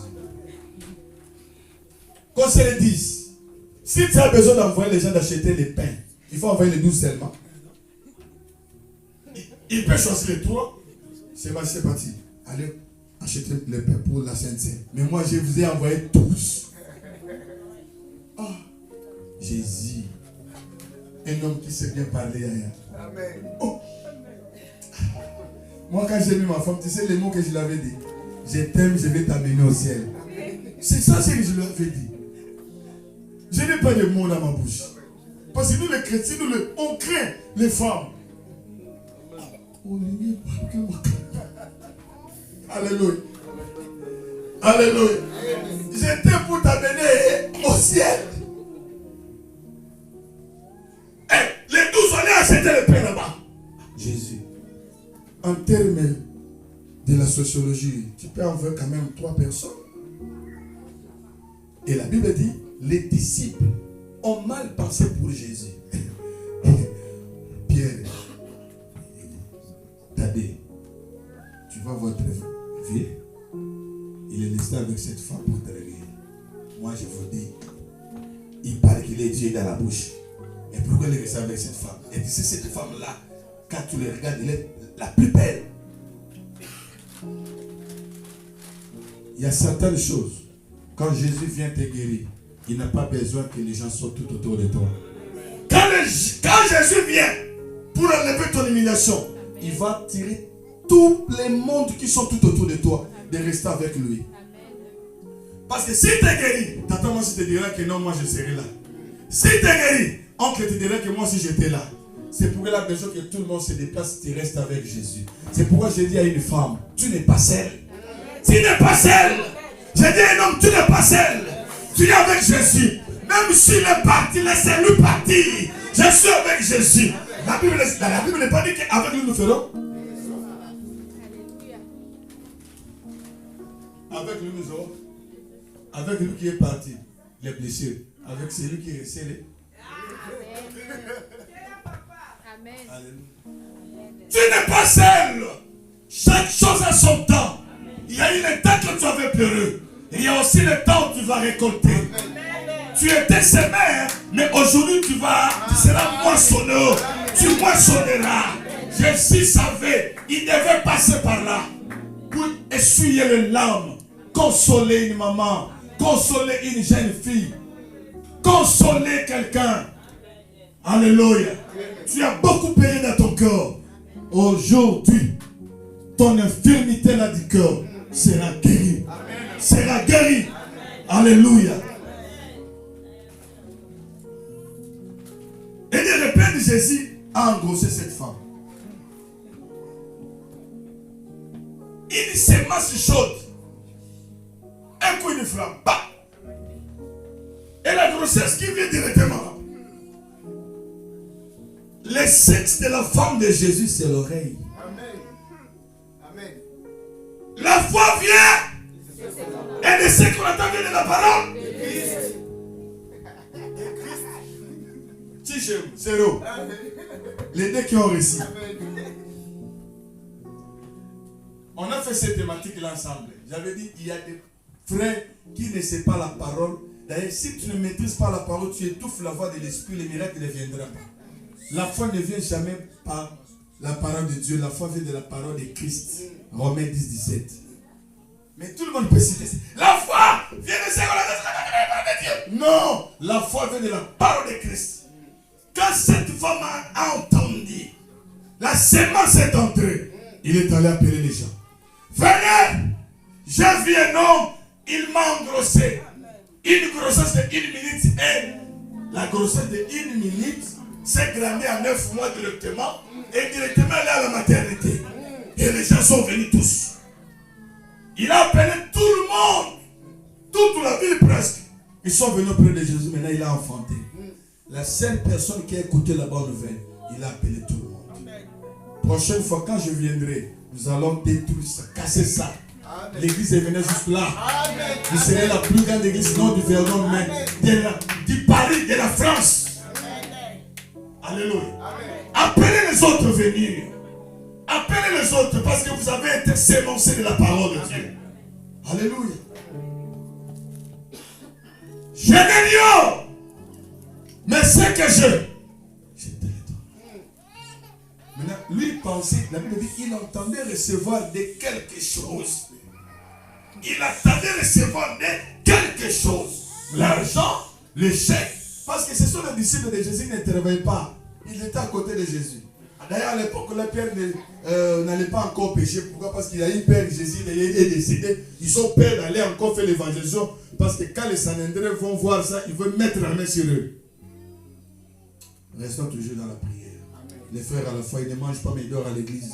Qu'on se le dise. Si tu as besoin d'envoyer les gens d'acheter les pains, il faut envoyer les 12 seulement. Il peut choisir les 3. C'est parti. Allez acheter les pains pour la Sainte-Seine. Mais moi, je vous ai envoyé tous. Ah, Jésus. Un homme qui sait bien parler. Amen. Oh. Moi, quand j'ai mis ma femme, tu sais les mots que je lui avais dit. Je t'aime, je vais t'amener au ciel. C'est ça ce que je lui avais dit. Je n'ai pas de mots dans ma bouche. Parce que nous les chrétiens, on craint les femmes. Alléluia. Alléluia. J'étais pour t'amener au ciel. Les 12 allaient acheter le pain là-bas. Jésus. En termes de la sociologie, tu peux envoyer quand même 3 personnes. Et la Bible dit, les disciples ont mal pensé pour Jésus. Pierre, Thaddée, tu vas voir votre vie. Il est resté avec cette femme pour draguer. Moi je vous dis, il paraît qu'il est Dieu dans la bouche. Et pourquoi il est resté avec cette femme? Et tu sais, cette femme-là, quand tu les regardes, elle est la plus belle. Il y a certaines choses. Quand Jésus vient te guérir, il n'a pas besoin que les gens soient tout autour de toi. Quand Jésus vient pour enlever ton humiliation, il va tirer tous les mondes qui sont tout autour de toi de rester avec lui. Parce que si tu es guéri, ta maman te dira que non, moi je serai là. Si tu es guéri, oncle te dira que moi si j'étais là. C'est pourquoi il a besoin que tout le monde se déplace, tu restes avec Jésus. C'est pourquoi j'ai dit à une femme, tu n'es pas seule. Tu n'es pas seule. J'ai dit à un homme, tu n'es pas seul. Tu es avec Jésus. Même s'il est parti, laissez-le partir. Je suis avec Jésus. La Bible n'est pas dit qu'avec lui nous ferons. Avec lui nous aurons. Avec lui qui est parti, les blessures. Avec celui qui est resté. Amen. Tu n'es pas seul. Chaque chose a son temps. Il y a eu le temps que tu avais pleuré. Il y a aussi le temps où tu vas récolter. Tu étais semé, mais aujourd'hui tu seras moissonneur. Tu moissonneras. Jésus savait, il devait passer par là pour essuyer les larmes, consoler une maman, consoler une jeune fille, consoler quelqu'un. Alléluia. Tu as beaucoup payé dans ton cœur. Aujourd'hui, ton infirmité là du cœur sera guérie. Sera guérie. Alléluia. Et de repente, Jésus a engrossé cette femme. Une semence chaude. Un coup de flamme. Bah. Et la grossesse qui vient directement. Le sexe de la femme de Jésus, c'est l'oreille. Amen. Amen. La foi vient. Et de ce qu'on entend vient de la parole. Tichem, 0. Les deux qui ont réussi. On a fait cette thématique-là ensemble. J'avais dit, il y a des frères qui ne savent pas la parole. D'ailleurs, si tu ne maîtrises pas la parole, tu étouffes la voix de l'esprit, les miracles ne viendront pas. La foi ne vient jamais par la parole de Dieu. La foi vient de la parole de Christ. Romains 10, 17. Mais tout le monde peut citer ça. La foi vient de ce qu'on a de Dieu. Non, la foi vient de la parole de Christ. Quand cette femme a entendu, la sémence est entrée. Il est allé appeler les gens. Venez, j'ai vu un homme, il m'a engrossé. Une grossesse de 1 minute et la grossesse de 1 minute s'est grandie en 9 mois directement et directement elle est à la maternité. Et les gens sont venus tous. Il a appelé tout le monde, toute la ville presque. Ils sont venus auprès de Jésus, maintenant il a enfanté. La seule personne qui a écouté la bonne nouvelle, il a appelé tout le monde. Prochaine fois, quand je viendrai, nous allons détruire ça, casser ça. L'église est venue juste là. Vous serez la plus grande église, non du Verdon, mais du Paris, de la France. Alléluia. Appelez les autres venir. Appelez les autres parce que vous avez été sémoncés de la parole de Dieu. Alléluia. Je n'ignore, mais ce que je te le donne. Maintenant, lui pensait, la Bible dit qu'il entendait recevoir de quelque chose. Il attendait recevoir de quelque chose. L'argent, le chèque. Parce que ce sont les disciples de Jésus qui ne travaillaient pas. Ils étaient à côté de Jésus. D'ailleurs, à l'époque, la Pierre n'allait pas encore pécher. Pourquoi? Parce qu'il a eu peur que Jésus est décédé. Ils ont peur d'aller encore faire l'évangélisation. Parce que quand les Sanhédrins vont voir ça, ils veulent mettre la main sur eux. Restons toujours dans la prière. Amen. Les frères, à la fois, ils ne mangent pas, mais ils dorment à l'église.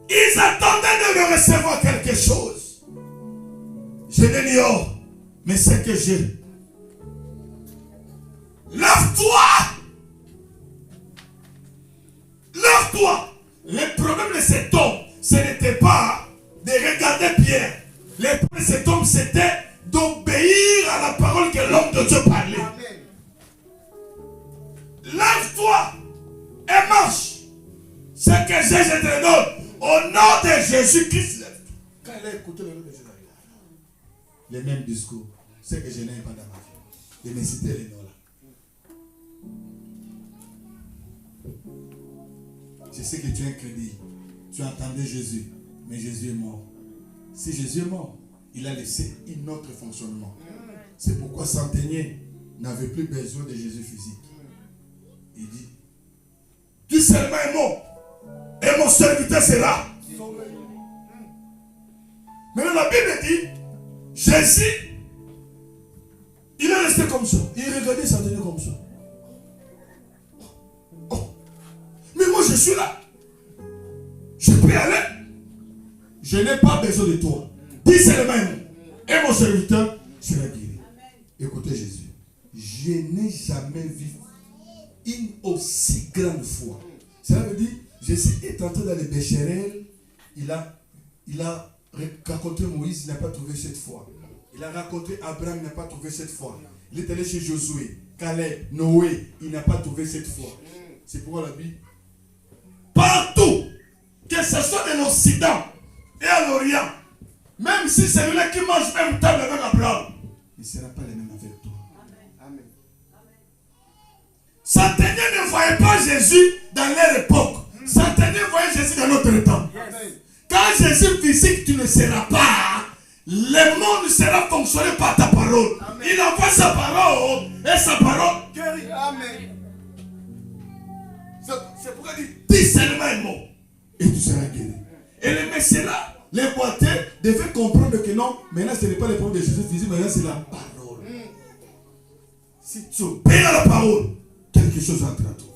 Ils attendaient de recevoir quelque chose. Je l'ignore, mais c'est que j'ai. Lève-toi! Lève-toi! Le problème de cet homme, ce n'était pas de regarder Pierre. Le problème de cet homme, c'était d'obéir à la parole que l'homme de Dieu parlait. Amen. Lève-toi et marche. Ce que j'ai, je te le donne. Au nom de Jésus-Christ, lève-toi. Quand il a écouté le nom de Jésus, les mêmes discours. Ce que je n'aime pas dans ma vie. Et me citer les noms là. Je sais que tu as un crédit. Tu entendais Jésus. Mais Jésus est mort. Si Jésus est mort, il a laissé un autre fonctionnement. C'est pourquoi Centenier n'avait plus besoin de Jésus physique. Il dit, tu seulement est mort. Et mon serviteur sera. Maintenant la Bible dit, Jésus, il est resté comme ça. Il regardait Centenier comme ça. Oh. Mais moi je suis là. Je peux y aller. Je n'ai pas besoin de toi. Dis seulement et mon serviteur sera guéri. Écoutez Jésus. Je n'ai jamais vu une aussi grande foi. Cela veut dire, Jésus est entré dans les Bécherel. Il a raconté Moïse, il n'a pas trouvé cette foi. Il a raconté Abraham, il n'a pas trouvé cette foi. Il est allé chez Josué, Caleb, Noé, il n'a pas trouvé cette foi. C'est pourquoi la Bible, partout, que ce soit de l'Occident et à l'Orient, même si c'est celui-là qui mange même table avec Abraham, il ne sera pas le même avec toi. Amen. Centenier ne voyait pas Jésus dans leur époque. Centenier voyait Jésus dans notre temps. Yes. Quand Jésus physique, tu ne seras pas. Le monde sera fonctionné par ta parole. Amen. Il envoie sa parole et sa parole guérit. Amen. C'est pourquoi il dit, dis seulement un mot et tu seras guéri. Et les messieurs là, les boiteux devaient comprendre que non, maintenant ce n'est pas le problème de Jésus physique, maintenant c'est la parole. Si tu obéis à la parole, quelque chose entre à toi.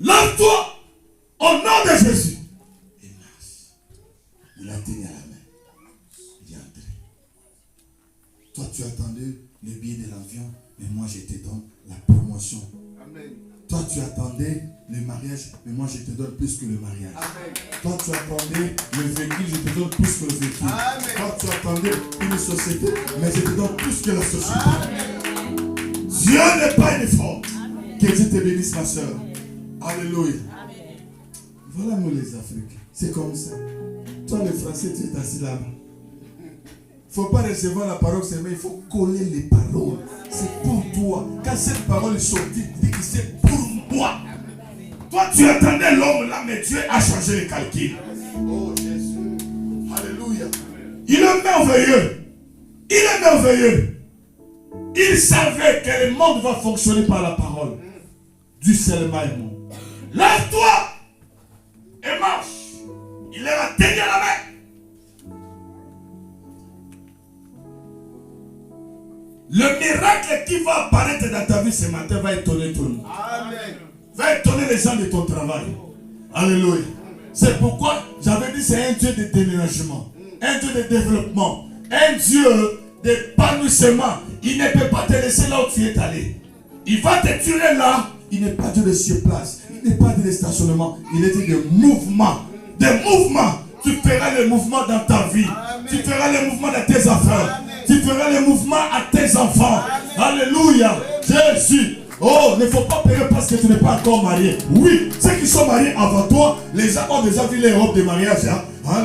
Lève-toi au nom de Jésus. Et marche. Il a tenu à la main. Il est entré. Toi tu attendais le billet de l'avion, mais moi je te donne la promotion. Amen. Toi tu attendais le mariage, mais moi je te donne plus que le mariage. Amen. Toi tu attendais le véhicule, je te donne plus que le véhicule. Amen. Toi tu attendais une société, mais je te donne plus que la société. Amen. Dieu n'est pas uniforme. Que Dieu te bénisse ma soeur. Alléluia. Amen. Voilà nous les Africains. C'est comme ça. Toi les Français, tu es assis là-bas. Il ne faut pas recevoir la parole, mais il faut coller les paroles. C'est pour toi. Quand cette parole est sortie, dis que c'est pour moi. Toi, tu attendais l'homme là, mais Dieu a changé les calculs. Oh Jésus. Alléluia. Il est merveilleux. Il est merveilleux. Il savait que le monde va fonctionner par la parole. Du seulement. Lève-toi Le miracle qui va apparaître dans ta vie ce matin va étonner tout le monde. Amen. Va étonner les gens de ton travail. Alléluia. C'est pourquoi j'avais dit c'est un Dieu de déménagement, un Dieu de développement, un Dieu d'épanouissement. Il ne peut pas te laisser là où tu es allé. Il va te tuer là. Il n'est pas Dieu de surplace. Il n'est pas Dieu de stationnement. Il est Dieu de mouvement. Des mouvements. Tu feras les mouvements dans ta vie. Amen. Tu feras les mouvements dans tes affaires. Amen. Tu feras les mouvements à tes enfants. Amen. Alléluia. Jésus. Oh, ne faut pas payer parce que tu n'es pas encore marié. Oui, ceux qui sont mariés avant toi, les gens ont déjà vu les robes de mariage.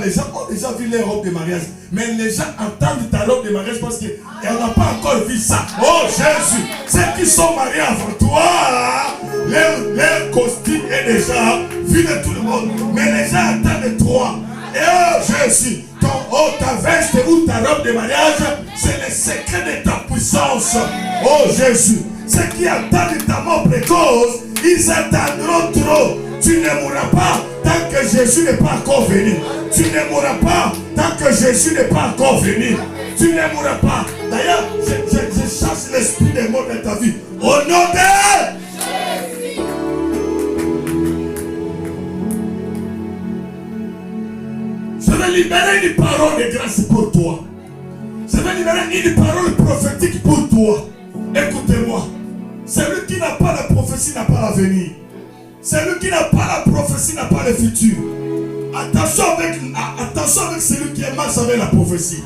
Les gens ont déjà vu les robes de mariage. Mais les gens entendent ta robe de mariage parce qu'elle n'a pas encore vu ça. Oh Jésus, ceux qui sont mariés avant toi, leur costume est déjà vu de tout le monde. Mais les gens attendent toi. Et oh Jésus, ta veste ou ta robe de mariage, c'est le secret de ta puissance. Oh Jésus, ceux qui attendent ta mort précoce, ils attendront trop. Tu ne mourras pas tant que Jésus n'est pas encore venu. Tu ne mourras pas tant que Jésus n'est pas encore venu. Tu ne mourras pas. D'ailleurs, je chasse l'esprit des morts de ta vie. Au nom de Jésus. Je vais libérer une parole de grâce pour toi. Je vais libérer une parole prophétique pour toi. Écoutez-moi. Celui qui n'a pas la prophétie n'a pas l'avenir. Celui qui n'a pas la prophétie n'a pas le futur. Attention avec celui qui est mal avec la prophétie.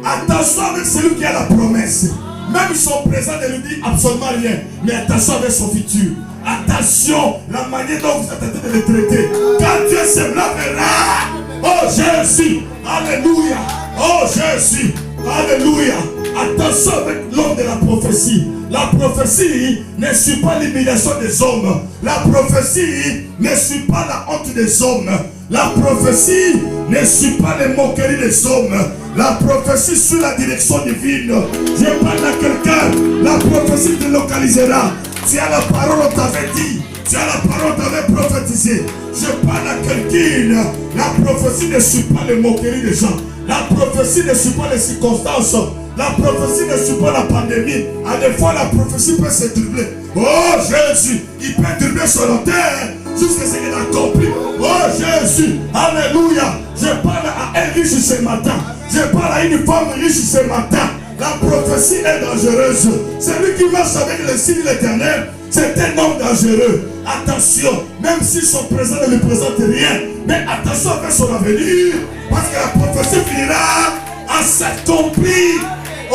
Attention avec celui qui a la promesse. Même son présent ne lui dit absolument rien. Mais attention avec son futur. Attention la manière dont vous êtes en train de le traiter. Quand Dieu se lèvera. Oh Jésus. Alléluia. Oh Jésus. Alléluia. Attention avec l'homme de la prophétie. La prophétie ne suit pas l'humiliation des hommes. La prophétie ne suit pas la honte des hommes. La prophétie ne suit pas les moqueries des hommes. La prophétie suit la direction divine. Je parle à quelqu'un. La prophétie te localisera. Tu as la parole, on t'avait dit. Tu as la parole, on t'avait prophétisé. Je parle à quelqu'un. La prophétie ne suit pas les moqueries des gens. La prophétie ne suit pas les circonstances. La prophétie ne suit pas la pandémie. À des fois, la prophétie peut se troubler. Oh Jésus, il peut troubler sur la terre jusqu'à ce qu'il accomplit. Oh Jésus, alléluia. Je parle à un riche ce matin. Je parle à une femme riche ce matin. La prophétie est dangereuse. Celui qui marche avec le signe de l'Éternel, c'est un homme dangereux. Attention, même si son présent ne lui présente rien, mais attention avec son avenir, parce que la prophétie finira à s'accomplir.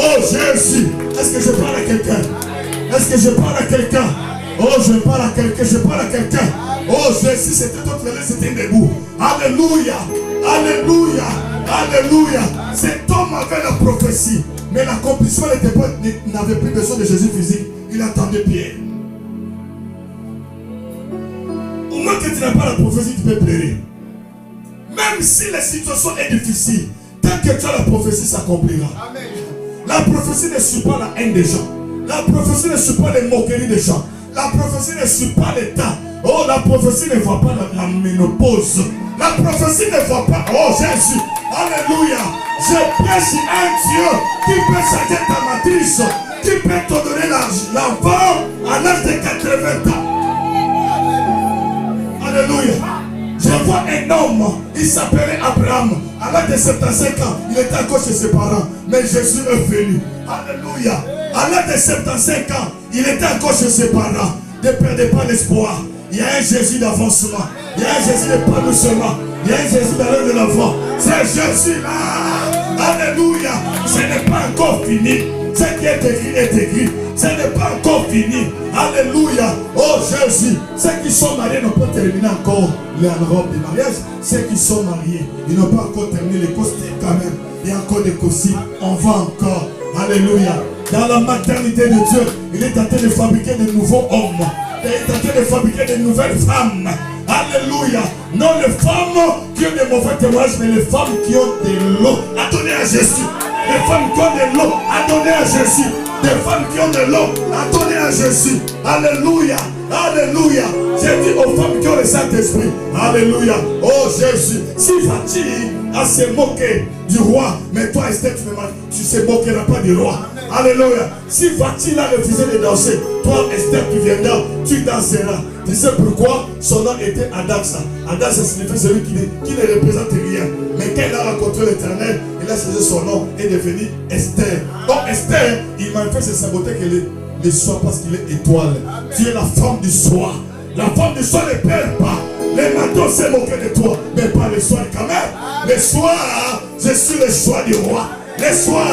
Oh Jésus, est-ce que je parle à quelqu'un? Est-ce que je parle à quelqu'un? Oh, je parle à quelqu'un, je parle à quelqu'un. Oh Jésus, c'était autre là, c'était debout. Alléluia, alléluia, alléluia. Cet homme avait la prophétie, mais l'accomplissement n'avait plus besoin de Jésus physique. Il attendait Pierre. Au moins que tu n'as pas la prophétie, tu peux pleurer. Même si la situation est difficile, tant que tu as la prophétie, s'accomplira. Amen. La prophétie ne suit pas la haine des gens. La prophétie ne suit pas les moqueries des gens. La prophétie ne suit pas l'état. Oh, la prophétie ne voit pas la ménopause. La prophétie ne voit pas. Oh, Jésus. Alléluia. Je prêche un Dieu qui peut changer ta matrice, qui peut te donner l'enfant à l'âge de 80 ans. Alléluia. Je vois un homme, il s'appelait Abraham. À l'âge de 75 ans, il était encore chez ses parents. Mais Jésus est venu. Alléluia. À l'âge de 75 ans, il était encore chez ses parents. Ne perdez pas l'espoir. Il y a un Jésus d'avancement. Il y a un Jésus d'épanouissement. Il y a un Jésus d'aller de l'avant. C'est Jésus là. Alléluia. Ce n'est pas encore fini. Ce qui est écrit est écrit. Ce n'est pas encore fini. Alléluia. Oh Jésus. Ceux qui sont mariés n'ont pas terminé encore leur robe de mariage. Ceux qui sont mariés, ils n'ont pas encore terminé les costumes quand même. Il y a encore des costumes. On va encore. Alléluia. Dans la maternité de Dieu, il est en train de fabriquer de nouveaux hommes. Il est en train de fabriquer de nouvelles femmes. Alléluia. Non les femmes qui ont des mauvais témoignages, mais les femmes qui ont de l'eau à donner à Jésus. Les femmes qui ont de l'eau à donner à Jésus. Des femmes qui ont de l'eau à donner à Jésus. Alléluia. Alléluia. J'ai dit aux femmes qui ont le Saint-Esprit. Alléluia. Oh Jésus. Si fatigue à se moquer du roi. Mais toi, Esther, tu ne se moqueras pas du roi. Alléluia. Si Vati a refusé de danser, toi, Esther, tu viendras, tu danseras. Tu sais pourquoi? Son nom était Adaxa. Adaxa signifie celui qui ne représente rien. Mais quand il a rencontré l'Éternel, il a changé son nom et est devenu Esther. Donc Esther, il m'a fait se saboter que le soir parce qu'il est étoile. Tu es la femme du soir. La femme du soir ne perd pas. Les matins s'est moqué de toi, mais pas le soir quand même. Le soir, je suis le choix du roi. Le soir,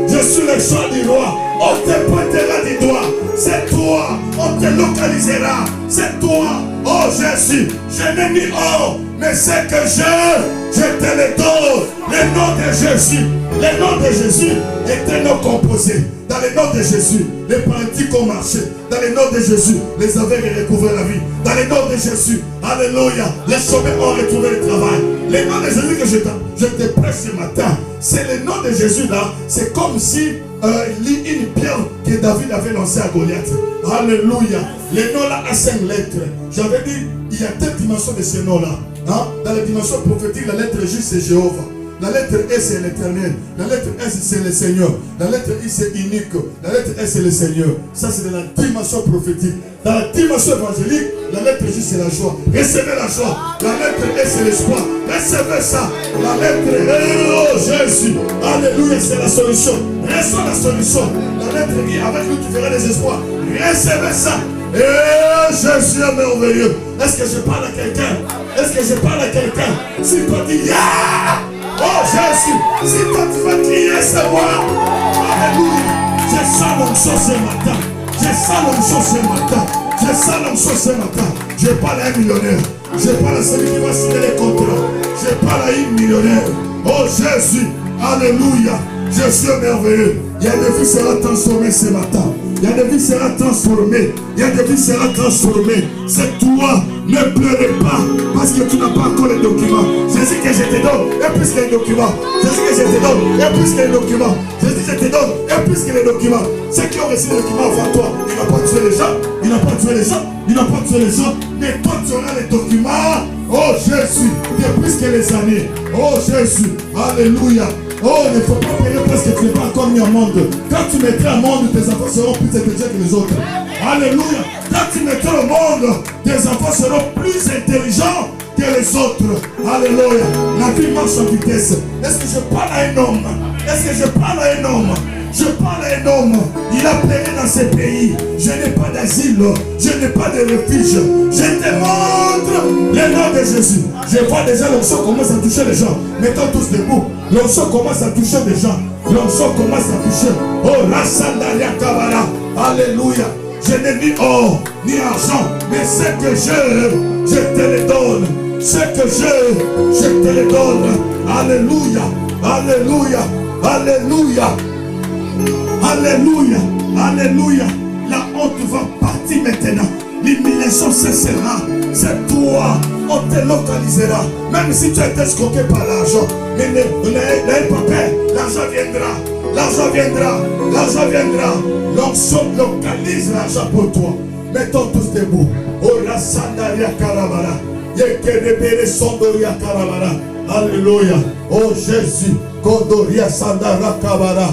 je suis le choix du roi. On te pointera du doigt. C'est toi. On te localisera. C'est toi. Oh Jésus, je n'ai ni or, mais c'est que je te le donne. Le nom de Jésus. Le nom de Jésus est un nom composé. Dans le nom de Jésus, les paralytiques ont marché. Dans le nom de Jésus, les aveugles ont recouvré la vie. Dans le nom de Jésus, alléluia, les chômeurs ont retrouvé le travail. Le nom de Jésus que je te prêche ce matin, c'est le nom de Jésus là. C'est comme si une pierre que David avait lancée à Goliath. Alléluia. Le nom là a 5 lettres. J'avais dit, il y a 2 dimensions de ce nom là. Hein? Dans la dimension prophétique, la lettre J c'est Jéhovah. La lettre S c'est l'Éternel. La lettre S c'est le Seigneur. La lettre I c'est unique. La lettre S c'est le Seigneur. Ça c'est de la dimension prophétique. Dans la dimension évangélique, la lettre J c'est la joie. Recevez la joie. La lettre S c'est l'espoir. Recevez ça. La lettre E, oh Jésus. Alléluia, c'est la solution. Reçois la solution. La lettre I, avec nous tu feras des espoirs. Recevez ça. Et Jésus est merveilleux. Est-ce que je parle à quelqu'un? Est-ce que je parle à quelqu'un? Si toi dis yeah! Oh Jésus, si toi tu vas crier, c'est moi. Alléluia. Je sens l'onction ce matin. Je sens l'onction ce matin. Je sens l'onction ce matin. Je parle à un millionnaire. Je parle à celui qui va signer les contrats. Je parle à une millionnaire. Oh Jésus, alléluia. Jésus est merveilleux. Il y a des vies qui seront transformées ce matin. Il y a des vies qui seront transformées. Il y a des vies qui seront transformées. C'est toi. Ne pleurez pas parce que tu n'as pas encore les documents. Jésus que je te donne, et plus que les documents. Jésus que je te donne, et plus que les documents. Jésus que je te donne, et plus que les documents. Ceux qui ont reçu les documents avant toi, ils n'ont pas tué les gens. Ils n'ont pas tué les gens. Ils n'ont pas tué les gens. Mais toi, tu auras les documents. Oh Jésus, il y a plus que les années. Oh Jésus, alléluia. Oh, il ne faut pas payer parce que tu n'es pas encore mis au monde. Quand tu mettras au monde, tes enfants seront plus intelligents que les autres. Alléluia. Quand tu mettras au monde, tes enfants seront plus intelligents que les autres. Alléluia. La vie marche en vitesse. Est-ce que je parle à un homme? Est-ce que je parle à un homme? Je parle à un homme. Il a péri dans ce pays. Je n'ai pas d'asile. Je n'ai pas de refuge. Je te montre le nom de Jésus. Je vois déjà l'onction commence à toucher les gens. Mettons tous debout. L'onction commence à toucher les gens. L'onction commence à toucher. Oh, la sandalia kabara. Alléluia. Je n'ai ni or, ni argent. Mais ce que je te le donne. Ce que je te le donne. Alléluia. Alléluia. Alléluia. Alléluia, alléluia. La honte va partir maintenant. L'humiliation cessera. C'est toi. On te localisera. Même si tu as été escroqué par l'argent. Mais n'aie pas peur. L'argent viendra. L'argent viendra. L'argent viendra. L'onction localise l'argent pour toi. Mettons tous debout. Oh la sandaria karabara. Yekerebere sondoria karabara. Alléluia. Oh Jésus. Kodoria sandara kabara.